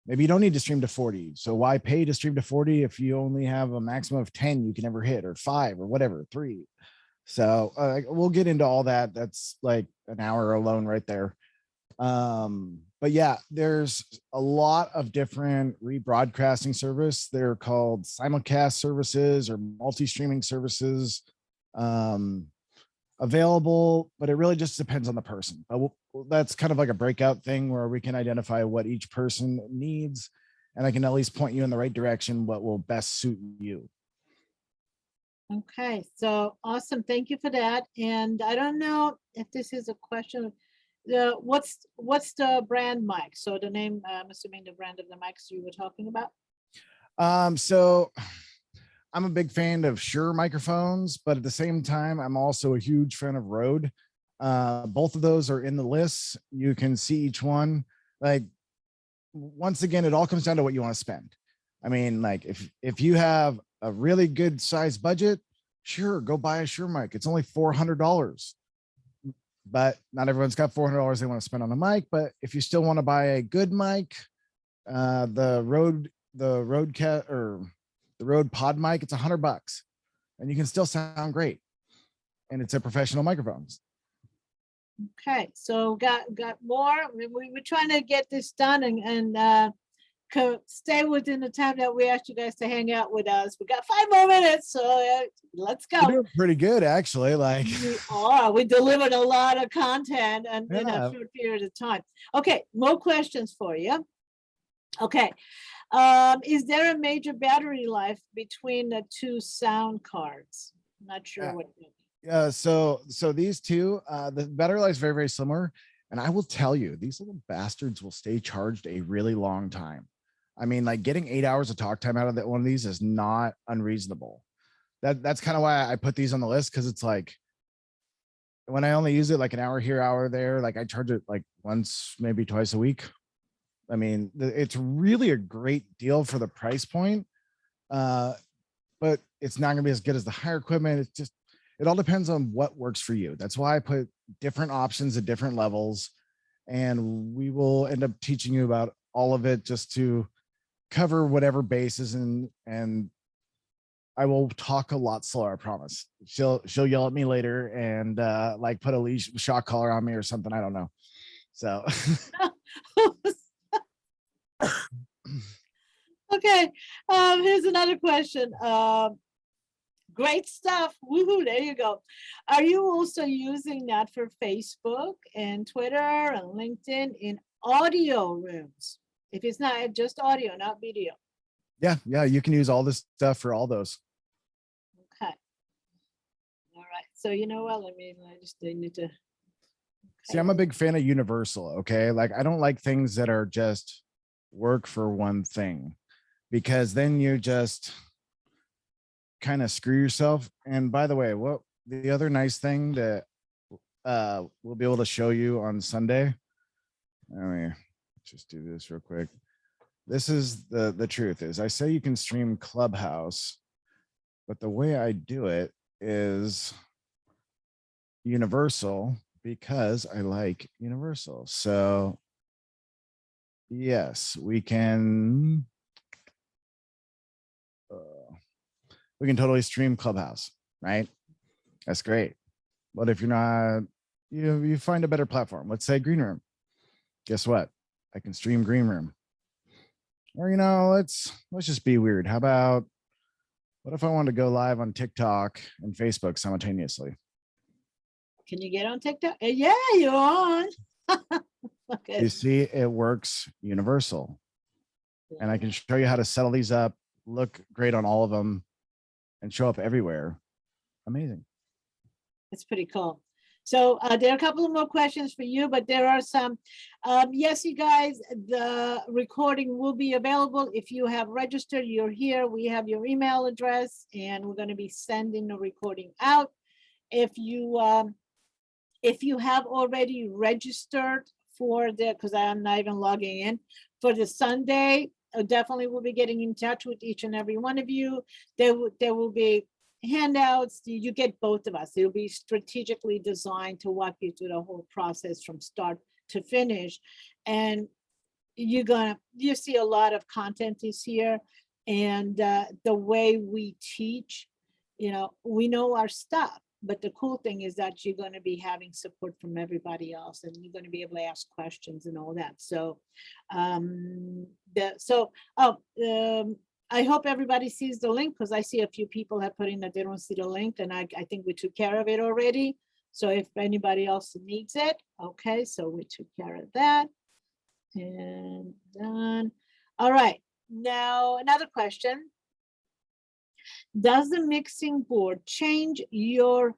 maybe you don't need to stream to 40. So why pay to stream to 40 if you only have a maximum of 10 you can ever hit, or 5 or whatever, 3. So we'll get into all that. That's like an hour alone right there. But yeah, there's a lot of different rebroadcasting service. They're called simulcast services or multi-streaming services available, but it really just depends on the person. But that's kind of like a breakout thing where we can identify what each person needs, and I can at least point you in the right direction, what will best suit you. Okay, so awesome. Thank you for that. And I don't know if this is a question. What's the brand mic? So the name, I'm assuming the brand of the mics you were talking about. So I'm a big fan of Shure microphones, but at the same time, I'm also a huge fan of Rode. Both of those are in the list. You can see each one. Like, once again, it all comes down to what you want to spend. I mean, like if you have a really good size budget, sure, go buy a Shure mic. It's only $400, but not everyone's got $400 they want to spend on a mic. But if you still want to buy a good mic, the Rode Pod mic, it's $100, and you can still sound great, and it's a professional microphones. Okay, so got more. We were trying to get this done and stay within the time that we asked you guys to hang out with us. We got 5 more minutes, so let's go. We're doing pretty good, actually. Like, we are. We delivered a lot of content and in Yeah. a short period of time. Okay, more questions for you. Okay. Is there a major battery life between the 2 sound cards? Not sure what. Yeah, so these two, the battery life is very, very similar. And I will tell you, these little bastards will stay charged a really long time. I mean, like getting 8 hours of talk time out of one of these is not unreasonable. That's kind of why I put these on the list, because it's like when I only use it like an hour here, hour there, like I charge it like once, maybe twice a week. I mean, it's really a great deal for the price point, but it's not gonna be as good as the higher equipment. It's just, it all depends on what works for you. That's why I put different options at different levels, and we will end up teaching you about all of it just to cover whatever bases, and I will talk a lot slower, I promise. She'll yell at me later and like put a leash shock collar on me or something. I don't know. So okay, here's another question. Great stuff. Woohoo, there you go. Are you also using that for Facebook and Twitter and LinkedIn in audio rooms? If it's not just audio, not video. yeah, you can use all this stuff for all those. Okay. All right. So you know what? I just need to. See, I'm a big fan of universal. Okay. Like I don't like things that are just work for one thing, because then you just kind of screw yourself. And by the way, what the other nice thing that we'll be able to show you on Sunday. Let me just do this real quick. This is the truth is I say you can stream Clubhouse, but the way I do it is universal, because I like universal. So yes, we can totally stream Clubhouse, right? That's great. But if you're not, you find a better platform. Let's say Green Room. Guess what? I can stream Green Room. Or, let's just be weird. How about, what if I want to go live on TikTok and Facebook simultaneously? Can you get on TikTok? Yeah, you're on. Okay. You see, it works universal. And I can show you how to settle these up, look great on all of them, and show up everywhere. Amazing. It's pretty cool. So there are a couple of more questions for you, but there are some. Yes, you guys, the recording will be available. If you have registered, you're here. We have your email address, and we're going to be sending the recording out. If you have already registered for because I'm not even logging in for the Sunday, definitely will be getting in touch with each and every one of you. There will be handouts. You get both of us. It'll be strategically designed to walk you through the whole process from start to finish. And you see a lot of content is here. And the way we teach, we know our stuff. But the cool thing is that you're going to be having support from everybody else, and you're going to be able to ask questions and all that. So, I hope everybody sees the link, because I see a few people have put in that they don't see the link, and I think we took care of it already. So if anybody else needs it, okay, so we took care of that. And done. All right, now another question. Does the mixing board change your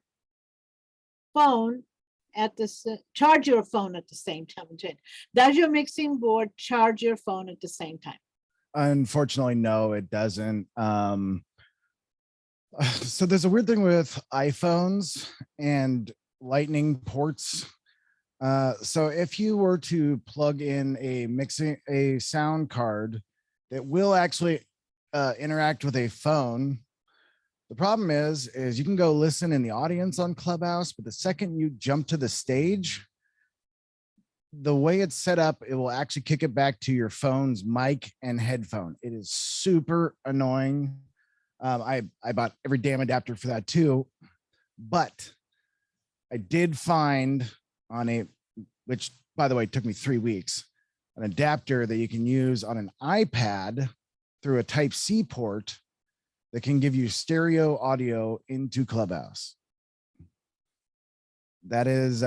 phone charge your phone at the same time? Does your mixing board charge your phone at the same time? Unfortunately, no, it doesn't. So there's a weird thing with iPhones and lightning ports. So if you were to plug in a sound card that will actually interact with a phone, the problem is you can go listen in the audience on Clubhouse, but the second you jump to the stage, the way it's set up, it will actually kick it back to your phone's mic and headphone. It is super annoying. I bought every damn adapter for that too, but I did find which by the way, took me 3 weeks. an adapter that you can use on an iPad through a Type-C port that can give you stereo audio into Clubhouse. That is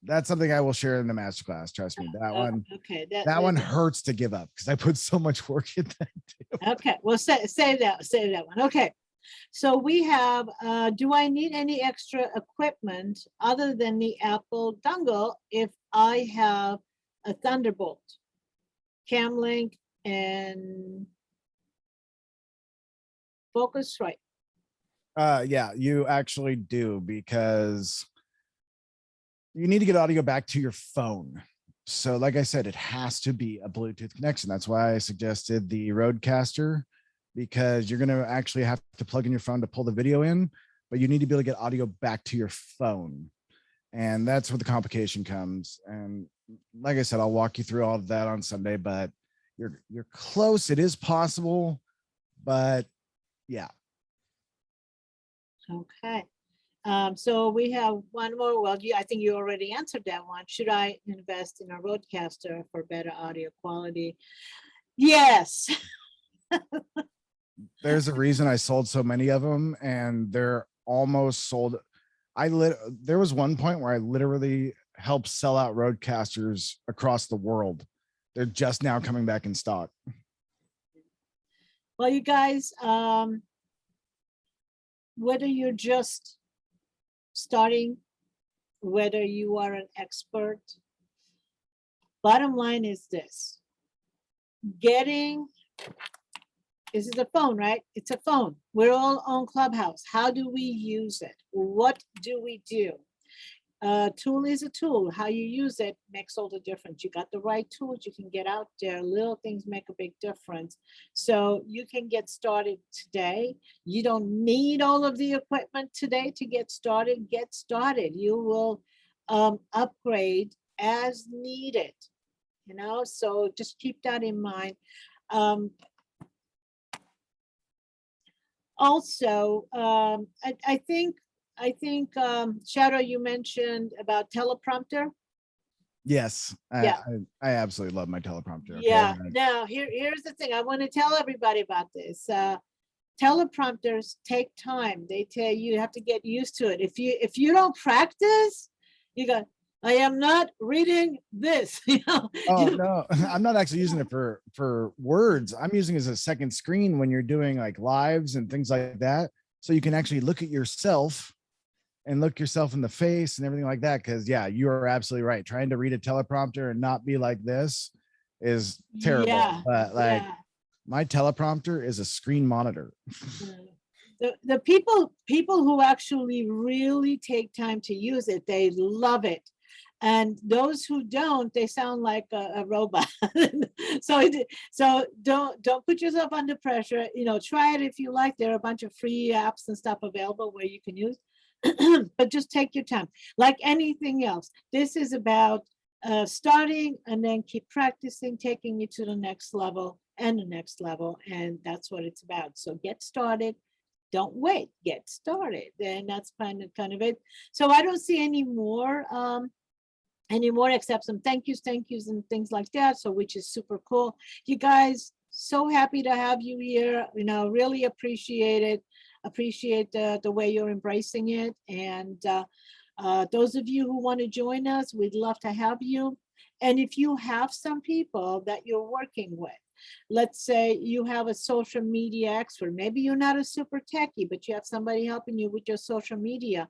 that's something I will share in the masterclass. Trust me, that one. Okay, that one hurts to give up because I put so much work in that too. Okay, well, save that one. Okay, so we have, do I need any extra equipment other than the Apple dongle if I have a Thunderbolt, Camlink, and Focusrite? Yeah, you actually do, because you need to get audio back to your phone. So like I said, it has to be a Bluetooth connection. That's why I suggested the Rodecaster, because you're going to actually have to plug in your phone to pull the video in, but you need to be able to get audio back to your phone. And that's where the complication comes. And like I said, I'll walk you through all of that on Sunday, but you're close. It is possible, but yeah. Okay. So we have one more. Well, I think you already answered that one. Should I invest in a Rodecaster for better audio quality? Yes. There's a reason I sold so many of them, and they're almost sold. There was one point where I literally helped sell out Roadcasters across the world. They're just now coming back in stock. Well, you guys, whether you're just starting, whether you are an expert, bottom line is this: this is a phone, right? It's a phone. We're all on Clubhouse. How do we use it? What do we do? Tool is a tool. How you use it makes all the difference. You got the right tools, you can get out there. Little things make a big difference. So you can get started today. You don't need all of the equipment today to get started. Get started. You will upgrade as needed. You know, so just keep that in mind. Also, I think Shadow, you mentioned about teleprompter. Yes, Yeah. I absolutely love my teleprompter. Okay? Yeah. Now here's the thing. I want to tell everybody about this. Teleprompters take time. They tell you have to get used to it. If you don't practice, you go, I am not reading this. You know? Oh no, I'm not actually using it for words. I'm using it as a second screen when you're doing like lives and things like that. So you can actually look at yourself and look yourself in the face and everything like that. Cause yeah, you are absolutely right. Trying to read a teleprompter and not be like this is terrible. Yeah, but like yeah. my teleprompter is a screen monitor. The people who actually really take time to use it, they love it. And those who don't, they sound like a robot. So don't put yourself under pressure. You know, try it if you like. There are a bunch of free apps and stuff available where you can use, but just take your time. Like anything else, this is about starting and then keep practicing, taking you to the next level and the next level, and that's what it's about. So get started. Don't wait. Get started, and that's kind of it. So I don't see any more except some thank yous and things like that, so which is super cool. You guys, so happy to have you here. You know, really appreciate it. Appreciate the way you're embracing it. And those of you who want to join us, we'd love to have you. And if you have some people that you're working with, let's say you have a social media expert, maybe you're not a super techie, but you have somebody helping you with your social media,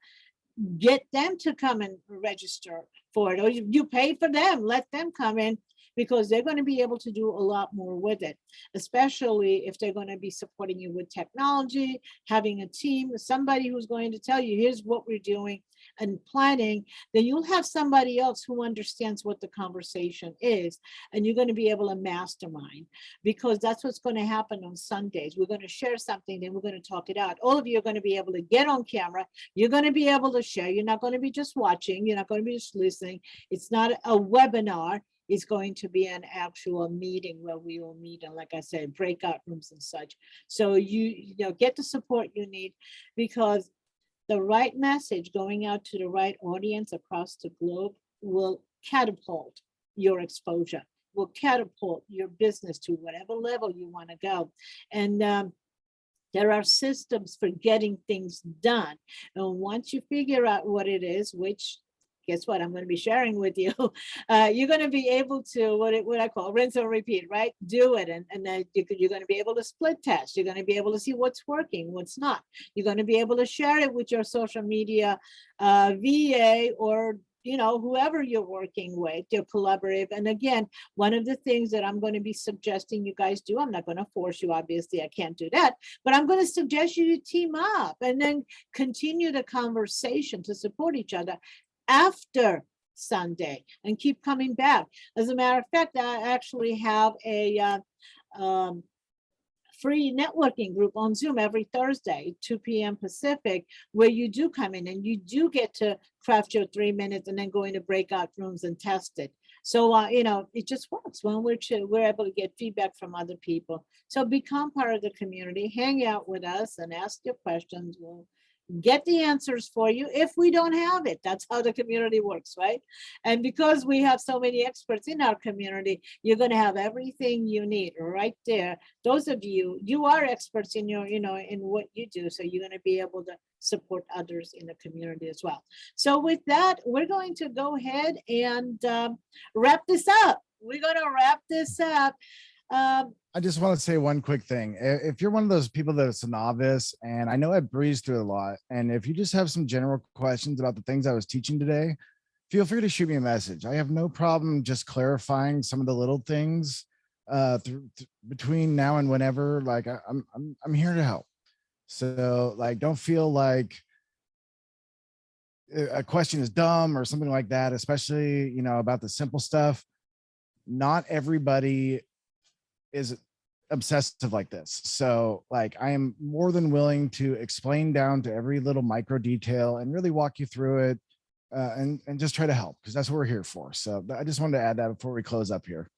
get them to come and register for it, or you pay for them, let them come in, because they're going to be able to do a lot more with it, especially if they're going to be supporting you with technology, having a team, somebody who's going to tell you, here's what we're doing and planning. Then you'll have somebody else who understands what the conversation is, and you're going to be able to mastermind, because that's what's going to happen on Sundays. We're going to share something, then we're going to talk it out. All of you are going to be able to get on camera. You're going to be able to share. You're not going to be just watching. You're not going to be just listening. It's not a webinar. It's going to be an actual meeting where we will meet, and like I said, breakout rooms and such. So you know, get the support you need, because the right message going out to the right audience across the globe will catapult your exposure, will catapult your business to whatever level you want to go. And there are systems for getting things done. And once you figure out what it is, which guess what I'm going to be sharing with you, you're going to be able to, what I call rinse and repeat, right? Do it. And then you're going to be able to split test. You're going to be able to see what's working, what's not. You're going to be able to share it with your social media VA or whoever you're working with, your collaborative. And again, one of the things that I'm going to be suggesting you guys do, I'm not going to force you, obviously, I can't do that, but I'm going to suggest you to team up and then continue the conversation to support each other after Sunday and keep coming back. As a matter of fact, I actually have a free networking group on Zoom every Thursday, 2 p.m. Pacific, where you do come in and you do get to craft your 3 minutes and then go into breakout rooms and test it. So, it just works when we're able to get feedback from other people. So become part of the community, hang out with us and ask your questions. We'll get the answers for you if we don't have it. That's how the community works, right? And because we have so many experts in our community, you're going to have everything you need right there. Those of you are experts in your, in what you do. So you're going to be able to support others in the community as well. So with that, we're going to go ahead and wrap this up. We're going to wrap this up. I just want to say one quick thing. If you're one of those people that's a novice, and I know I breezed through a lot, and if you just have some general questions about the things I was teaching today, feel free to shoot me a message. I have no problem just clarifying some of the little things between now and whenever. Like I'm here to help. So like, don't feel like a question is dumb or something like that, especially, about the simple stuff. Not everybody is obsessive like this. So like, I am more than willing to explain down to every little micro detail and really walk you through it and just try to help, because that's what we're here for. So I just wanted to add that before we close up here.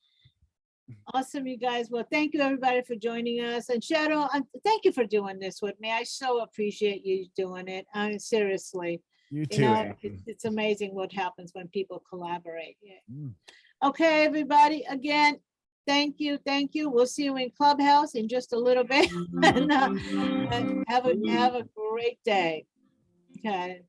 Awesome, you guys. Well, thank you everybody for joining us. And Shadow, thank you for doing this with me. I so appreciate you doing it. I mean, seriously. You too. It's amazing what happens when people collaborate. Yeah. Okay, everybody. Again, thank you. We'll see you in Clubhouse in just a little bit. And, have a great day. Okay.